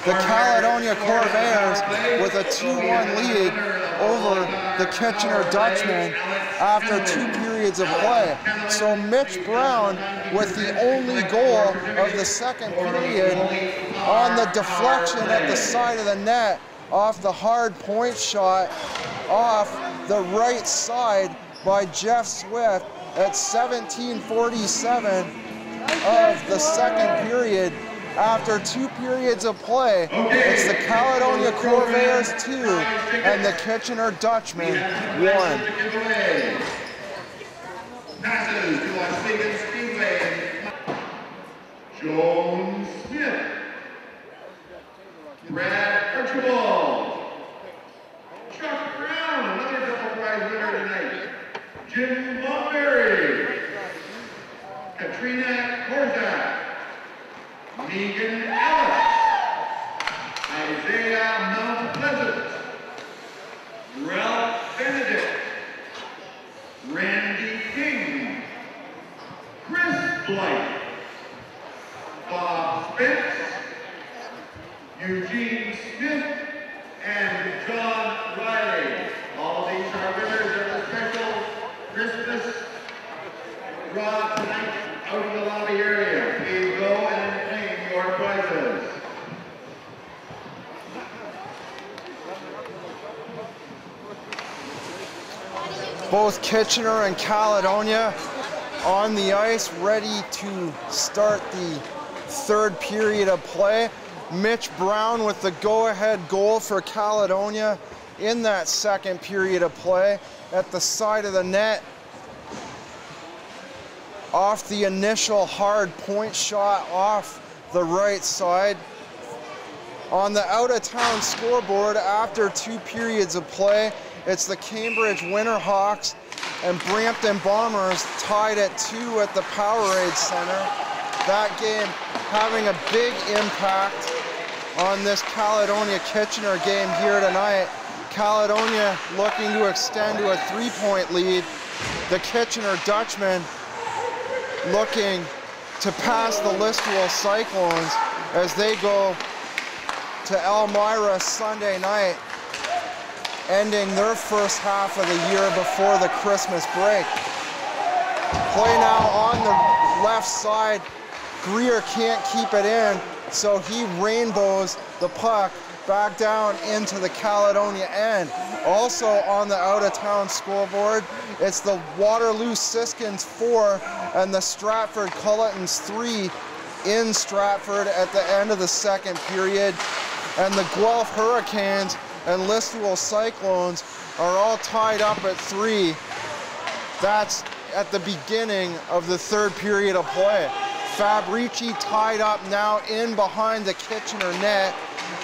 The Caledonia Corvairs with a 2-1 lead over the Kitchener Dutchmen after 2 periods of play. So Mitch Brown with the only goal of the second period on the deflection at the side of the net off the hard point shot off the right side by Jeff Swift at 17:47 of the second period. After 2 periods of play, it's the Caledonia Corvairs 2 and the Kitchener Dutchmen 1. Passes to Oswego Speedway. Joan Smith. Brad Archibald. Chuck Brown, another double prize winner tonight. Jim Mulberry. Katrina Korzak. Megan Ellis. Isaiah Mount Pleasant. Ralph Benedict. Randy King. Chris Blight. Bob Spence. Eugene Smith. And John Riley. All of these are winners of the special Christmas draw tonight out in the lobby area. Please go and claim your prizes. Both Kitchener and Caledonia on the ice, ready to start the third period of play. Mitch Brown with the go-ahead goal for Caledonia in that second period of play at the side of the net off the initial hard point shot off the right side. On the out-of-town scoreboard after 2 periods of play, it's the Cambridge Winterhawks and Brampton Bombers tied at 2 at the Powerade Center. That game having a big impact on this Caledonia-Kitchener game here tonight. Caledonia looking to extend to a 3-point lead. The Kitchener Dutchmen looking to pass the Listowel Cyclones as they go to Elmira Sunday night, ending their first half of the year before the Christmas break. Play now on the left side. Greer can't keep it in, so he rainbows the puck back down into the Caledonia end. Also on the out-of-town scoreboard, it's the Waterloo Siskins 4 and the Stratford Culletons 3 in Stratford at the end of the second period. And the Guelph Hurricanes and Listowel Cyclones are all tied up at 3. That's at the beginning of the third period of play. Fabrici tied up now in behind the Kitchener net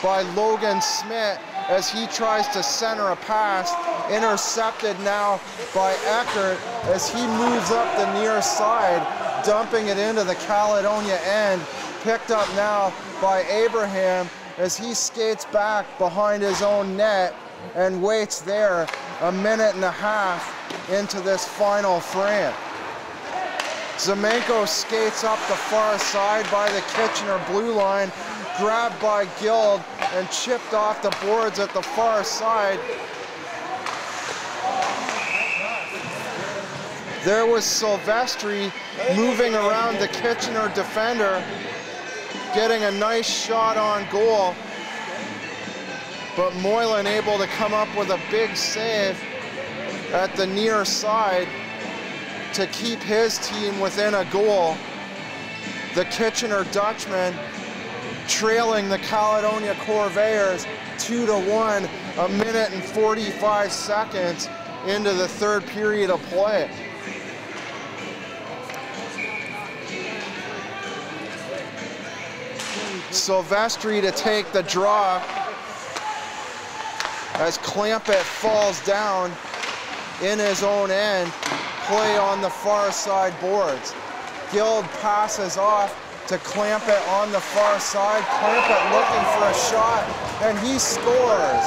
by Logan Smith as he tries to center a pass, intercepted now by Eckert as he moves up the near side, dumping it into the Caledonia end, picked up now by Abraham as he skates back behind his own net and waits there a minute and a half into this final frame. Zemenko skates up the far side by the Kitchener blue line, grabbed by Guild and chipped off the boards at the far side. There was Silvestri moving around the Kitchener defender, getting a nice shot on goal, but Moylan able to come up with a big save at the near side to keep his team within a goal. The Kitchener Dutchmen trailing the Caledonia Corvairs 2-1, a minute and 45 seconds into the third period of play. Silvestri to take the draw as Clampett falls down in his own end. Play on the far side boards. Guild passes off to Clampett on the far side. Clampett looking for a shot, and he scores.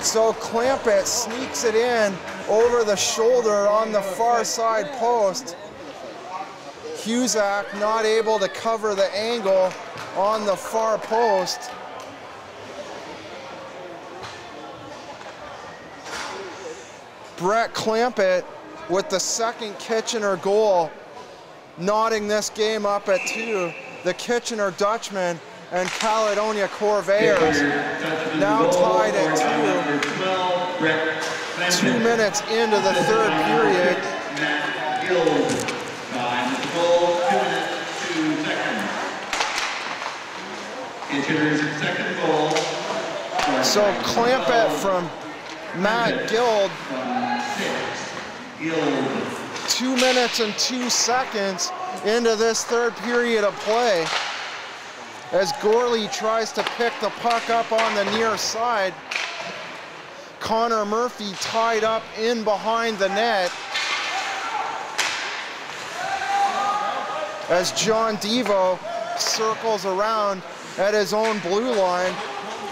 So Clampett sneaks it in over the shoulder on the far side post. Husak not able to cover the angle on the far post. Brett Clampett with the second Kitchener goal, knotting this game up at 2. The Kitchener Dutchmen and Caledonia Corvairs now tied at 2. 2 minutes into the third period. Kitchener's second goal. So Clampett from Matt Guild. 2 minutes and 2 seconds into this third period of play, as Gorley tries to pick the puck up on the near side. Connor Murphy tied up in behind the net, as John Devo circles around at his own blue line,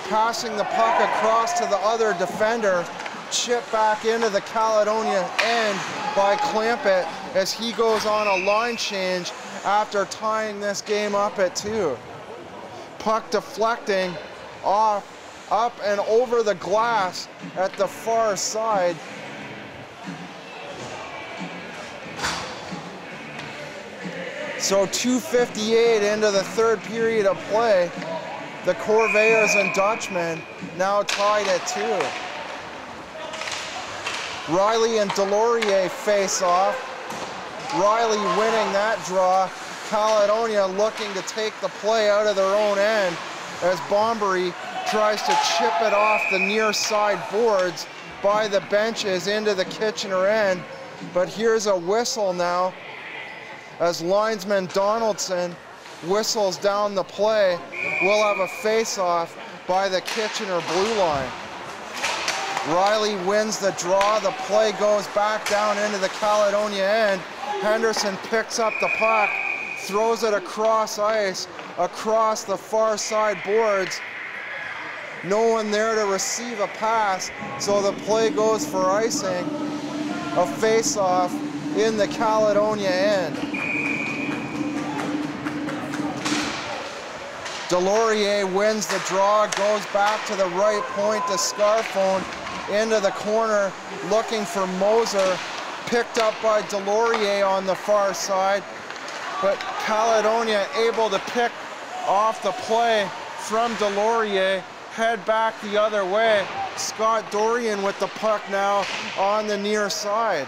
passing the puck across to the other defender. Chip back into the Caledonia end by Clampett as he goes on a line change after tying this game up at 2. Puck deflecting off, up and over the glass at the far side. So 2:58 into the third period of play. The Corvairs and Dutchmen now tied at 2. Riley and Delorier face off. Riley winning that draw. Caledonia looking to take the play out of their own end as Bombery tries to chip it off the near side boards by the benches into the Kitchener end. But here's a whistle now as linesman Donaldson whistles down the play. We'll have a face-off by the Kitchener blue line. Riley wins the draw. The play goes back down into the Caledonia end. Henderson picks up the puck, throws it across ice, across the far side boards. No one there to receive a pass, so the play goes for icing. A face-off in the Caledonia end. Delorier wins the draw, goes back to the right point to Scarfone, into the corner, looking for Moser, picked up by Delorier on the far side, but Caledonia able to pick off the play from Delorier, head back the other way. Scott Dorian with the puck now on the near side.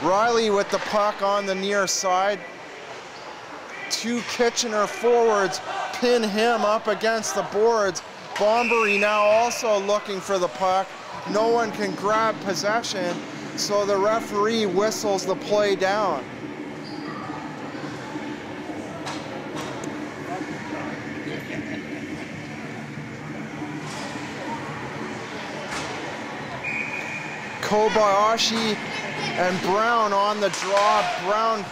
Riley with the puck on the near side. 2 Kitchener forwards pin him up against the boards. Bombery now also looking for the puck. No one can grab possession, so the referee whistles the play down. Kobayashi and Brown on the draw. Brown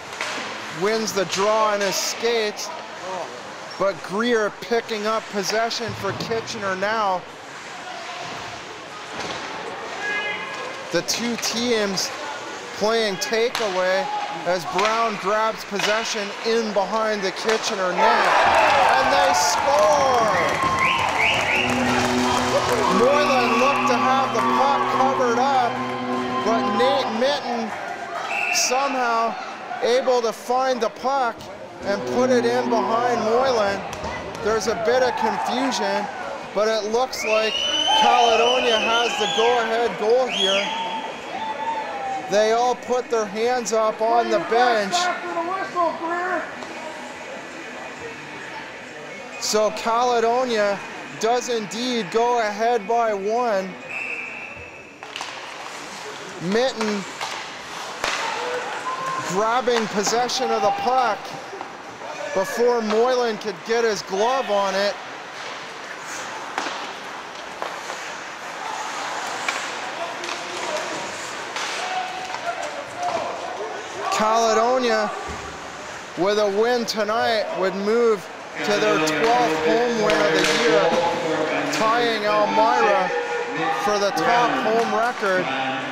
wins the draw in his skates, but Greer picking up possession for Kitchener now. The two teams playing takeaway as Brown grabs possession in behind the Kitchener net, and they score! Moylan looked to have the puck covered up, but Nate Mitten somehow able to find the puck and put it in behind Moylan. There's a bit of confusion, but it looks like Caledonia has the go-ahead goal here. They all put their hands up on the bench. So Caledonia does indeed go ahead by 1. Mitten grabbing possession of the puck before Moylan could get his glove on it. Caledonia, with a win tonight, would move to their 12th home win of the year, tying Elmira for the top home record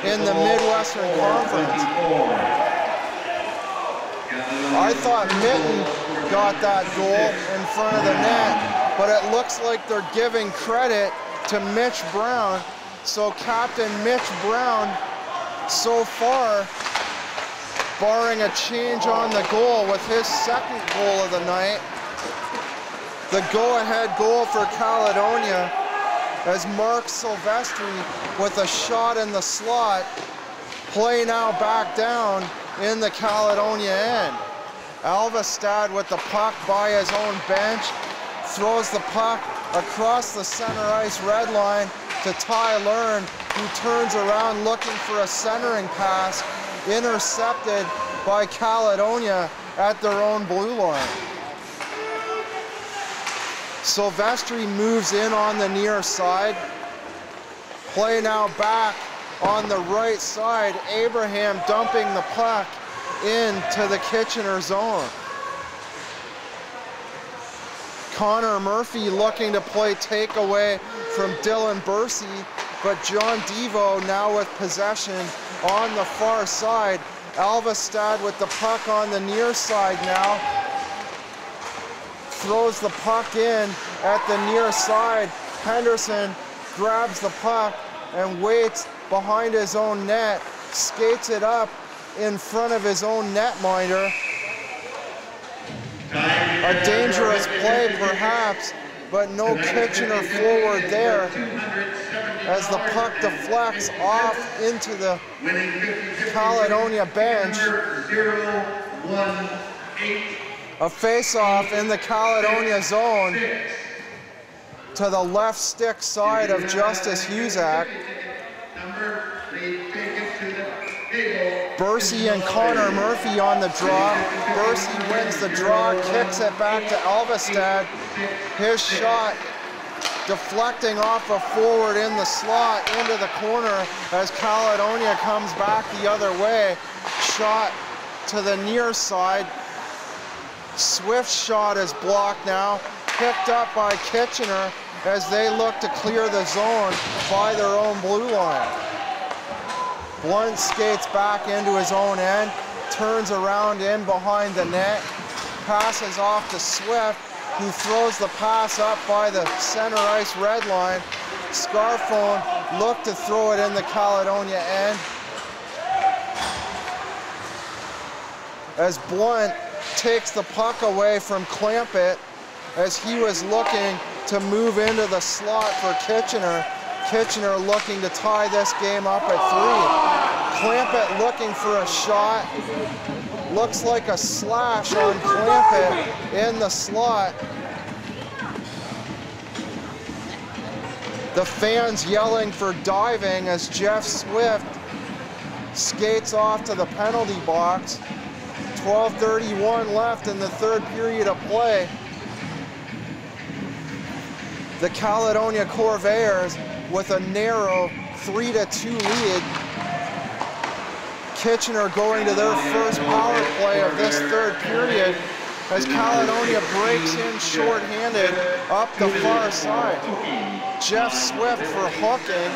in the Midwestern Conference. I thought Mitten got that goal in front of the net, but it looks like they're giving credit to Mitch Brown. So Captain Mitch Brown, so far, barring a change on the goal with his second goal of the night, the go-ahead goal for Caledonia, as Mark Silvestri with a shot in the slot. Play now back down in the Caledonia end. Alvestad with the puck by his own bench, throws the puck across the center ice red line to Ty Learn, who turns around looking for a centering pass, intercepted by Caledonia at their own blue line. Silvestri moves in on the near side. Play now back on the right side. Abraham dumping the puck into the Kitchener zone. Connor Murphy looking to play takeaway from Dylan Bursey, but John Devo now with possession on the far side. Alvestad with the puck on the near side now. Throws the puck in at the near side. Henderson grabs the puck and waits behind his own net, skates it up in front of his own netminder. A dangerous play perhaps, but no Kitchener forward there as the puck deflects off into the Caledonia bench. A face-off in the Caledonia zone to the left stick side of Justice Husak. Bursey and Connor Murphy on the draw. Bursey wins the draw, kicks it back to Alvestad. His shot deflecting off a forward in the slot into the corner as Caledonia comes back the other way. Shot to the near side. Swift's shot is blocked now, picked up by Kitchener as they look to clear the zone by their own blue line. Blunt skates back into his own end, turns around in behind the net, passes off to Swift, who throws the pass up by the center ice red line. Scarfone looked to throw it in the Caledonia end, as Blunt takes the puck away from Clampett as he was looking to move into the slot for Kitchener. Kitchener looking to tie this game up at 3. Clampett looking for a shot. Looks like a slash on Clampett in the slot. The fans yelling for diving as Jeff Swift skates off to the penalty box. 12:31 left in the third period of play. The Caledonia Corvairs with a narrow 3-2 lead. Kitchener going to their first power play of this third period as Caledonia breaks in short-handed up the far side. Jeff Swift for hooking.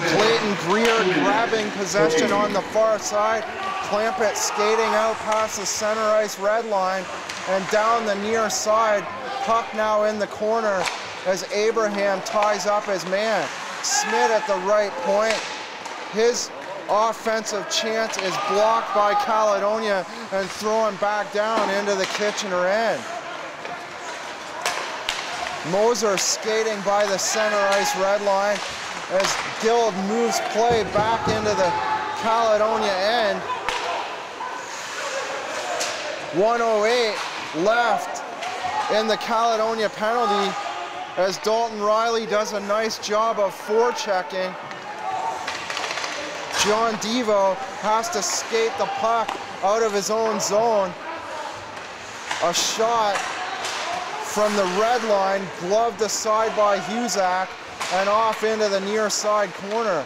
Clayton Greer grabbing possession on the far side. Clampett skating out past the center ice red line and down the near side. Puck now in the corner as Abraham ties up his man. Smith at the right point. His offensive chance is blocked by Caledonia and thrown back down into the Kitchener end. Moser skating by the center ice red line as Guild moves play back into the Caledonia end. 1:08 left in the Caledonia penalty as Dalton Riley does a nice job of forechecking. John Devo has to skate the puck out of his own zone. A shot from the red line, gloved aside by Husak and off into the near side corner.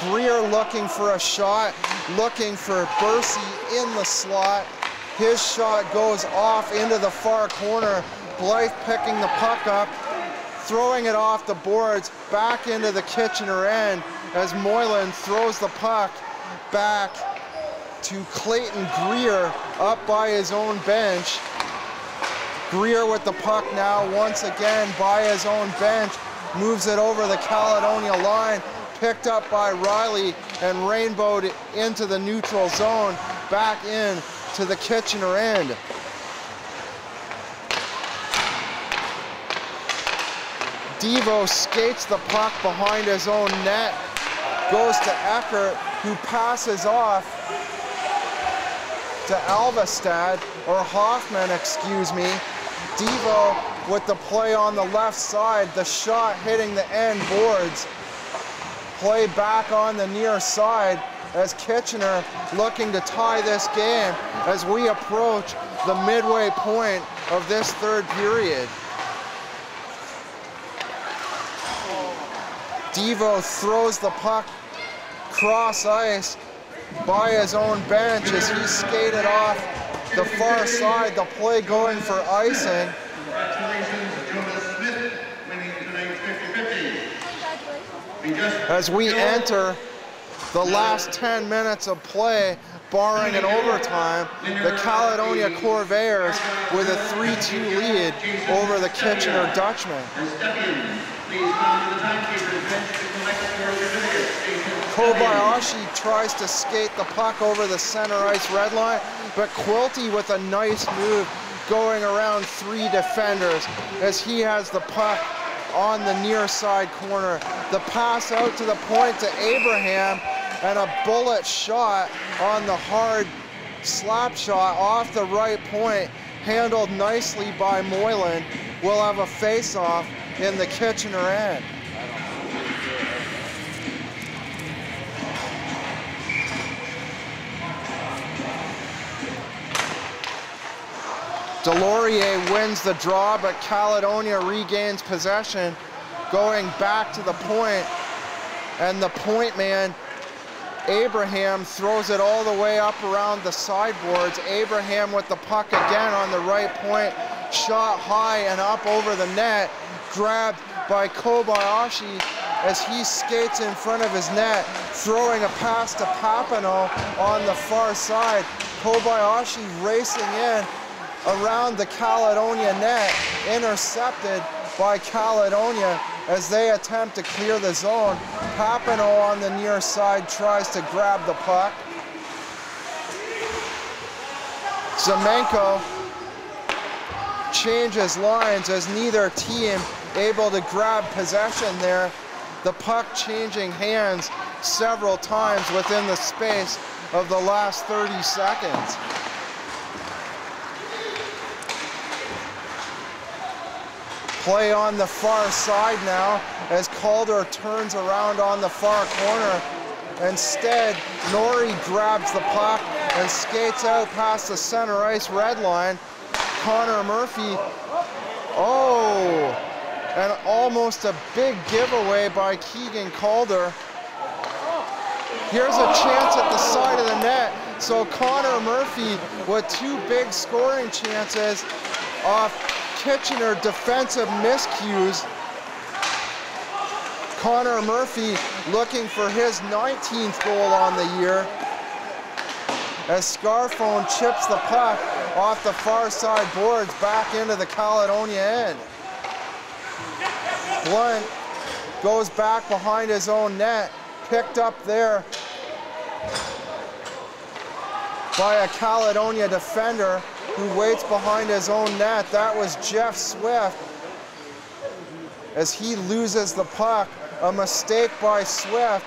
Greer looking for a shot, looking for Bursey in the slot. His shot goes off into the far corner Blythe picking the puck up, throwing it off the boards back into the Kitchener end as Moylan throws the puck back to Clayton Greer up by his own bench. Greer with the puck now once again by his own bench, moves it over the Caledonia line, picked up by Riley and rainbowed into the neutral zone, back in to the Kitchener end. Devo skates the puck behind his own net, goes to Eckert, who passes off to Alvestad, or Hoffman, excuse me. Devo with the play on the left side, the shot hitting the end boards. Play back on the near side as Kitchener looking to tie this game as we approach the midway point of this third period. Devo throws the puck cross ice by his own bench as he skated off the far side, the play going for icing. Congratulations, Jonas Smith, winning tonight's 50-50. As we enter the last 10 minutes of play, barring an overtime, the Caledonia Corvairs with a 3-2 lead over the Kitchener Dutchmen. Kobayashi tries to skate the puck over the center ice red line, but Quilty with a nice move going around 3 defenders as he has the puck on the near side corner. The pass out to the point to Abraham, and a bullet shot on the hard slap shot off the right point, handled nicely by Moylan. We'll have a face-off in the Kitchener end. Delorier wins the draw, but Caledonia regains possession, going back to the point, and the point man, Abraham, throws it all the way up around the sideboards. Abraham with the puck again on the right point, shot high and up over the net, grabbed by Kobayashi as he skates in front of his net, throwing a pass to Papineau on the far side. Kobayashi racing in around the Caledonia net, intercepted by Caledonia as they attempt to clear the zone. Papineau on the near side tries to grab the puck. Zemenko changes lines as neither team able to grab possession there. The puck changing hands several times within the space of the last 30 seconds. Play on the far side now as Calder turns around on the far corner. Instead, Norrie grabs the puck and skates out past the center ice red line. Connor Murphy, and almost a big giveaway by Keegan Calder. Here's a chance at the side of the net. So Connor Murphy with 2 big scoring chances off Kitchener defensive miscues. Connor Murphy looking for his 19th goal on the year as Scarfone chips the puck off the far side boards back into the Caledonia end. Blunt goes back behind his own net, picked up there by a Caledonia defender who waits behind his own net. That was Jeff Swift as he loses the puck. A mistake by Swift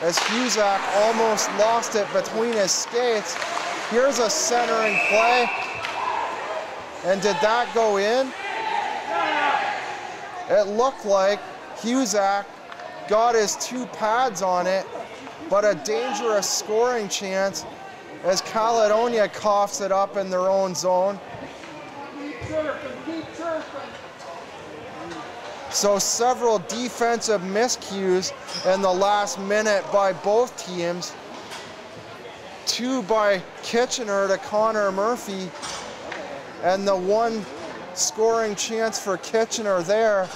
as Husak almost lost it between his skates. Here's a centering play. And did that go in? It looked like Husak got his 2 pads on it, but a dangerous scoring chance as Caledonia coughs it up in their own zone. So several defensive miscues in the last minute by both teams. 2 by Kitchener to Connor Murphy, and the 1 scoring chance for Kitchener there,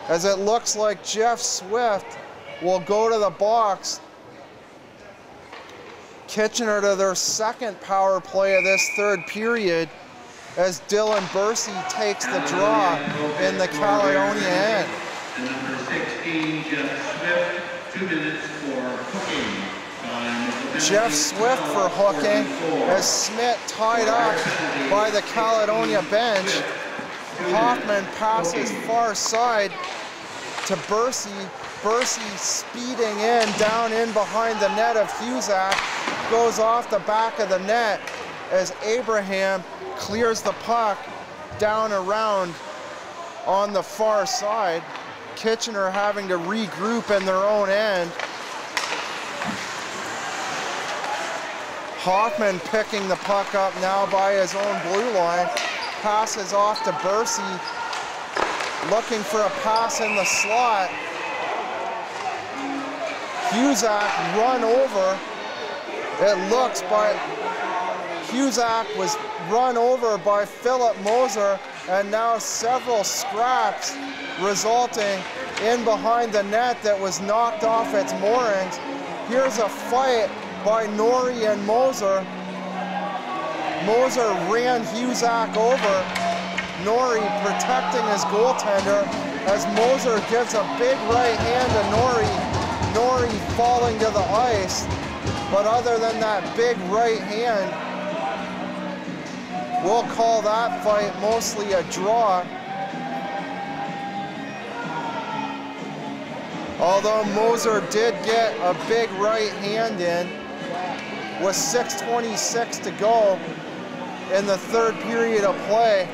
as it looks like Jeff Swift will go to the box. Kitchener to their second power play of this third period, as Dylan Bursey takes the draw in the Caledonia end. The number 16, Jeff Swift, 2 minutes for hooking. Jeff Swift for hooking, as Smith tied up by the Caledonia bench. Hoffman passes far side to Bursey. Bursey speeding in, down in behind the net of Husak, goes off the back of the net as Abraham clears the puck down around on the far side. Kitchener having to regroup in their own end. Hoffman picking the puck up now by his own blue line. Passes off to Bursey, looking for a pass in the slot. Husak run over. It looks, but Husak was run over by Philip Moser, and now several scraps resulting in behind the net that was knocked off its moorings. Here's a fight by Norrie and Moser. Moser ran Husak over. Norrie protecting his goaltender as Moser gives a big right hand to Norrie. Norrie falling to the ice, but other than that big right hand, we'll call that fight mostly a draw. Although Moser did get a big right hand in with 6:26 to go in the third period of play.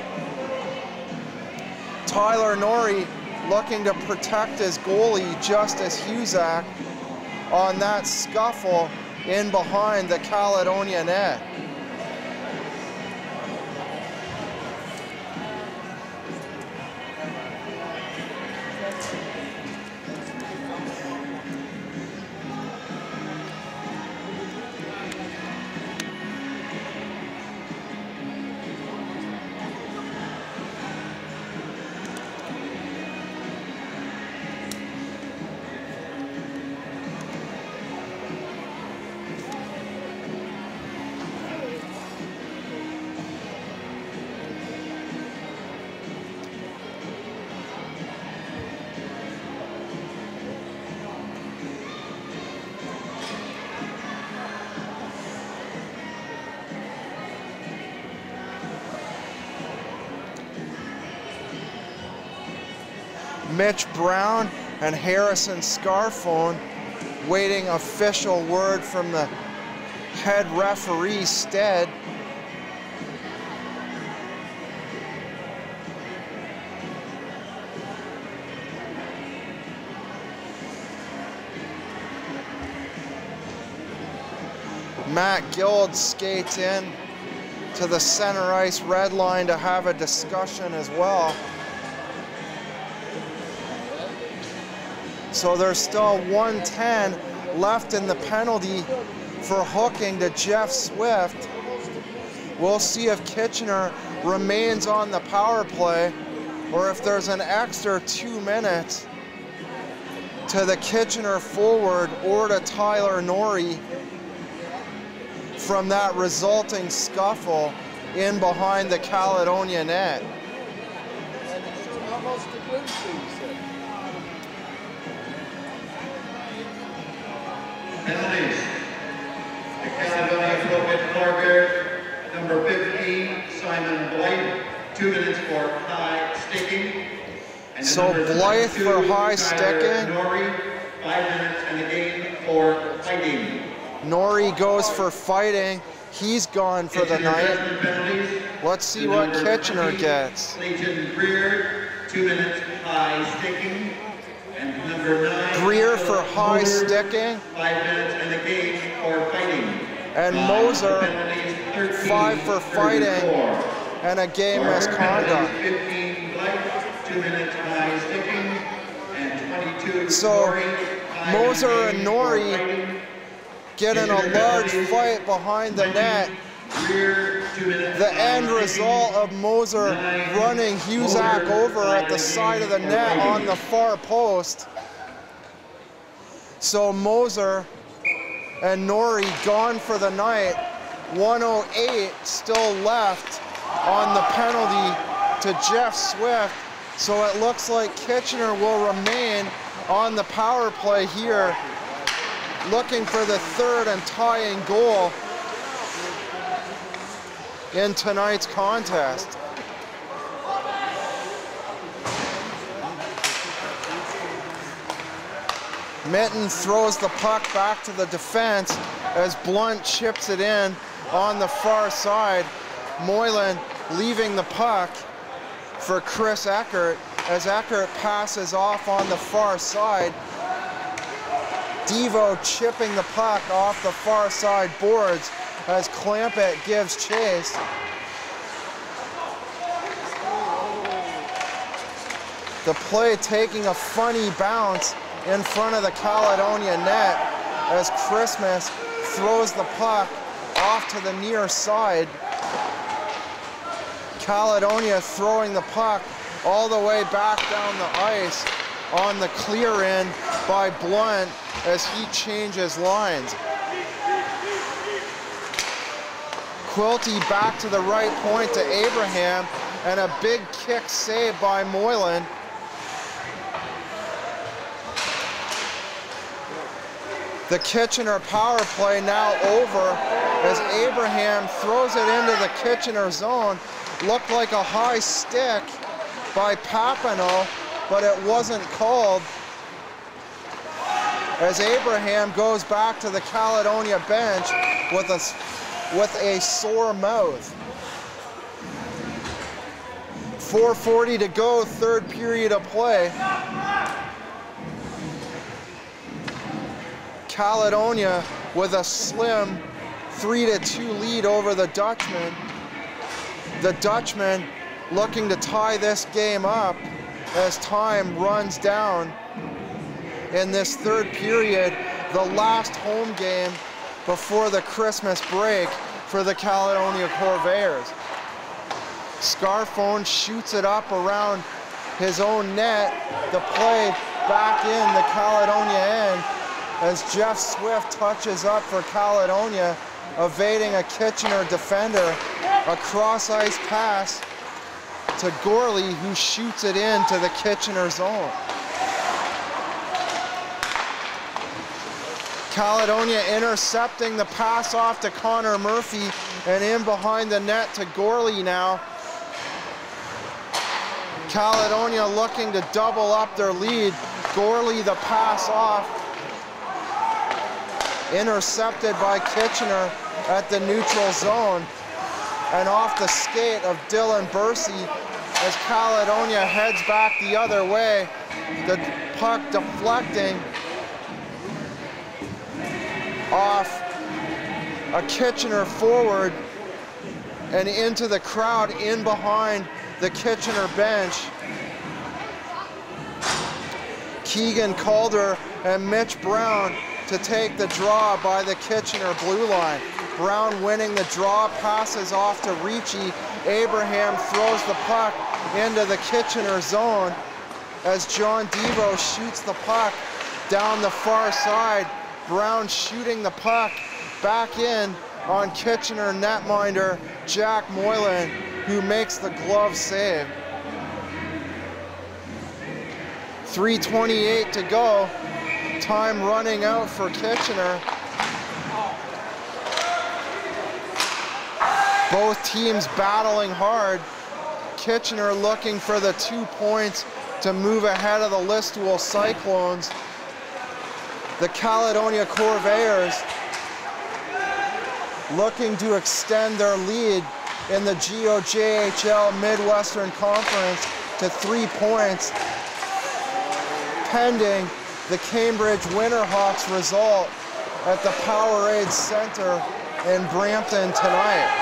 Tyler Norrie looking to protect his goalie, Justice Husak, on that scuffle in behind the Caledonia net. Mitch Brown and Harrison Scarfone waiting official word from the head referee, Stead. Matt Guild skates in to the center ice red line to have a discussion as well. So there's still 1:10 left in the penalty for hooking to Jeff Swift. We'll see if Kitchener remains on the power play or if there's an extra 2 minutes to the Kitchener forward or to Tyler Norrie from that resulting scuffle in behind the Caledonia net. Penalties. The Caledonia Pro-Fit Corvairs, number 15, Simon Blythe, 2 minutes for high sticking. And so Blythe for high sticking. Norrie, 5 minutes and a game for fighting. Norrie goes for fighting. He's gone for the night. Let's see what Kitchener gets. Clayton Greer, 2 minutes high sticking. And number 9, Greer for high sticking. 5 minutes and a game for fighting. And Moser, 5 for fighting and a game misconduct. 15 Blythe, 2 minutes high sticking, and 22. So Moser and Norrie get in a large fight behind the net. Rear 2 minutes. The end result of Moser running Huzak over at the side of the net on the far post. So Moser and Norrie gone for the night. 1:08 still left on the penalty to Jeff Swift. So it looks like Kitchener will remain on the power play here, looking for the third and tying goal in tonight's contest. Mitten throws the puck back to the defense as Blunt chips it in on the far side. Moylan leaving the puck for Chris Eckert as Eckert passes off on the far side. Devo chipping the puck off the far side boards as Clampett gives chase. The play taking a funny bounce in front of the Caledonia net as Christmas throws the puck off to the near side. Caledonia throwing the puck all the way back down the ice on the clear in by Blunt as he changes lines. Quilty back to the right point to Abraham, and a big kick save by Moylan. The Kitchener power play now over as Abraham throws it into the Kitchener zone. Looked like a high stick by Papineau, but it wasn't called, as Abraham goes back to the Caledonia bench with a sore mouth. 4:40 to go, third period of play. Caledonia with a slim 3-2 lead over the Dutchmen. The Dutchmen looking to tie this game up as time runs down in this third period, the last home game before the Christmas break for the Caledonia Corvairs. Scarfone shoots it up around his own net. The play back in the Caledonia end as Jeff Swift touches up for Caledonia, evading a Kitchener defender. A cross-ice pass to Gorley, who shoots it into the Kitchener zone. Caledonia intercepting the pass off to Connor Murphy, and in behind the net to Gorley now. Caledonia looking to double up their lead. Gorley the pass off. Intercepted by Kitchener at the neutral zone. And off the skate of Dylan Bursey as Caledonia heads back the other way. The puck deflecting off a Kitchener forward and into the crowd in behind the Kitchener bench. Keegan Calder and Mitch Brown to take the draw by the Kitchener blue line. Brown winning the draw, passes off to Ricci. Abraham throws the puck into the Kitchener zone as John Devo shoots the puck down the far side. Brown shooting the puck back in on Kitchener netminder Jack Moylan, who makes the glove save. 3:28 to go. Time running out for Kitchener. Both teams battling hard. Kitchener looking for the 2 points to move ahead of the Listowel Cyclones. The Caledonia Corvairs looking to extend their lead in the GOJHL Midwestern Conference to 3 points, pending the Cambridge Winterhawks result at the Powerade Center in Brampton tonight.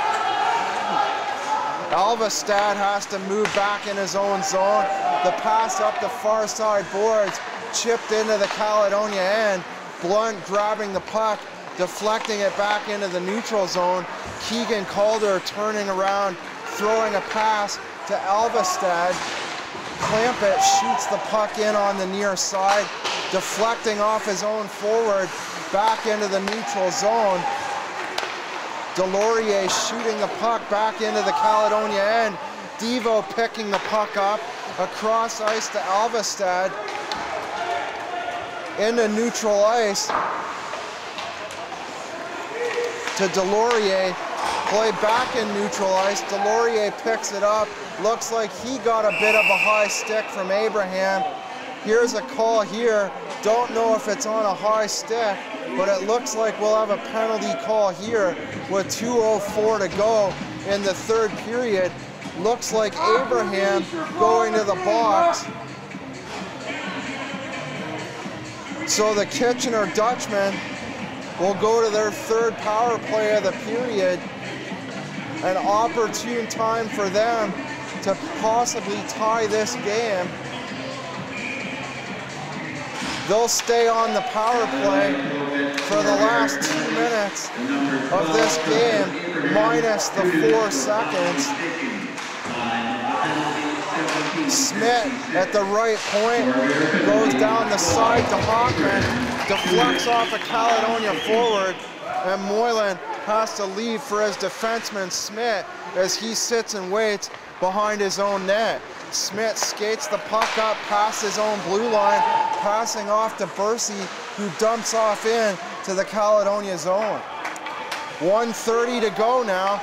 Alvestad has to move back in his own zone. The pass up the far side boards, chipped into the Caledonia end. Blunt grabbing the puck, deflecting it back into the neutral zone. Keegan Calder turning around, throwing a pass to Alvestad. Clampett shoots the puck in on the near side, deflecting off his own forward back into the neutral zone. Delorier shooting the puck back into the Caledonia end. Devo picking the puck up across ice to Alvestad. Into neutral ice to Delorier. Play back in neutral ice. Delorier picks it up. Looks like he got a bit of a high stick from Abraham. Here's a call here. Don't know if it's on a high stick, but it looks like we'll have a penalty call here with 2:04 to go in the third period. Looks like Abraham going to the box. So the Kitchener Dutchmen will go to their third power play of the period. An opportune time for them to possibly tie this game. They'll stay on the power play for the last 2 minutes of this game, minus the 4 seconds. Smith at the right point goes down the side to Hockman, deflects off a Caledonia forward, and Moylan has to leave for his defenseman Smith as he sits and waits behind his own net. Smith skates the puck up past his own blue line, passing off to Bursey, who dumps off in to the Caledonia zone. 1:30 to go now.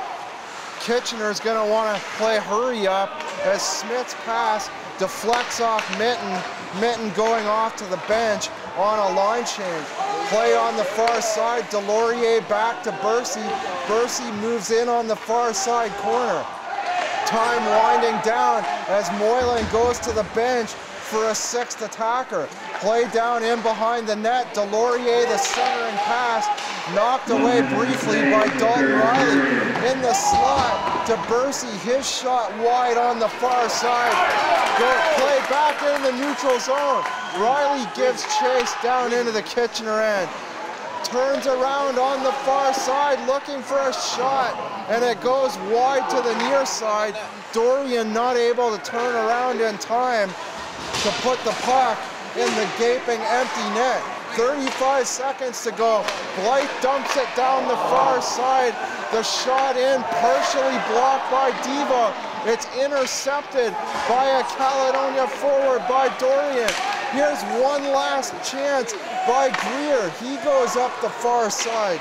Kitchener's going to want to play hurry up as Smith's pass deflects off Mitten. Mitten going off to the bench on a line change. Play on the far side, Delorier back to Bursey. Bursey moves in on the far side corner. Time winding down as Moylan goes to the bench for a 6th attacker. Play down in behind the net. Delorier, the centering pass, knocked away briefly by Dalton Riley. In the slot to Bursey, his shot wide on the far side. Play back in the neutral zone. Riley gives chase down into the Kitchener end. Turns around on the far side looking for a shot, and it goes wide to the near side. Dorian not able to turn around in time to put the puck in the gaping empty net. 35 seconds to go. Blythe dumps it down the far side. The shot in, partially blocked by Devo. It's intercepted by a Caledonia forward by Dorian. Here's one last chance by Greer. He goes up the far side.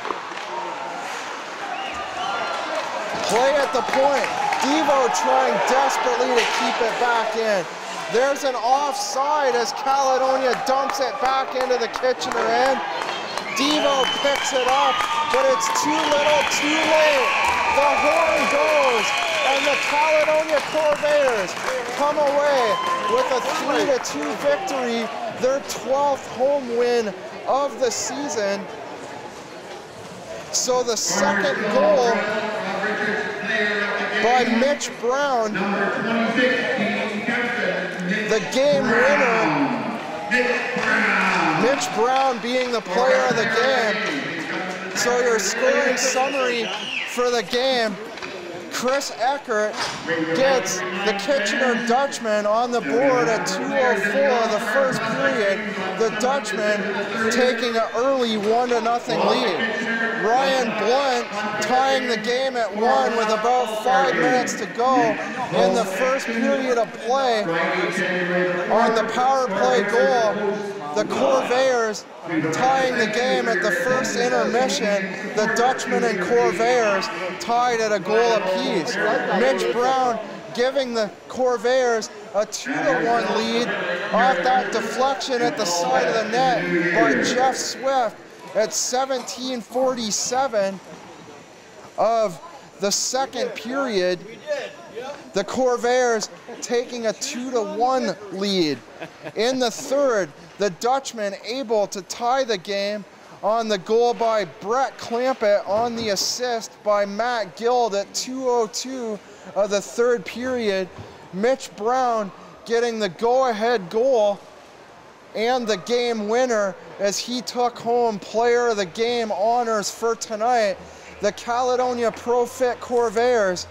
Play at the point. Devo trying desperately to keep it back in. There's an offside as Caledonia dumps it back into the Kitchener end. Devo picks it up, but it's too little, too late. The horn goes, and the Caledonia Corvairs come away with a 3-2 victory, their 12th home win of the season. So the second goal by Mitch Brown, the game winner, Mitch Brown being the player of the game. So your scoring summary for the game: Chris Eckert gets the Kitchener Dutchmen on the board at 2:04 the first period. The Dutchmen taking an early 1-0 lead. Ryan Blunt tying the game at 1 with about 5 minutes to go in the first period of play. On the power play goal, the Corvairs tying the game at the first intermission. The Dutchmen and Corvairs tied at a goal apiece. Mitch Brown giving the Corvairs a 2-1 lead off that deflection at the side of the net by Jeff Swift at 17:47 of the second period. The Corvairs taking a 2-1 lead. In the third, the Dutchmen able to tie the game on the goal by Brett Clampett on the assist by Matt Guild at 2:02 of the third period. Mitch Brown getting the go-ahead goal and the game winner as he took home player of the game honors for tonight the Caledonia Pro-Fit Corvairs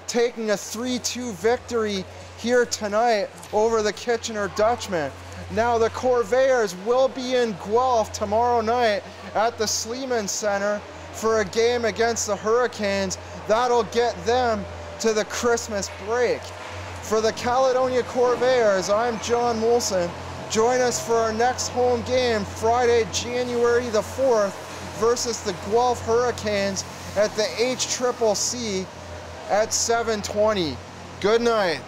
taking a 3-2 victory here tonight over the Kitchener Dutchmen. Now the Corvairs will be in Guelph tomorrow night at the Sleeman Centre for a game against the Hurricanes. That'll get them to the Christmas break. For the Caledonia Corvairs, I'm John Molson. Join us for our next home game Friday, January the 4th versus the Guelph Hurricanes at the HCCC at 7:20. Good night.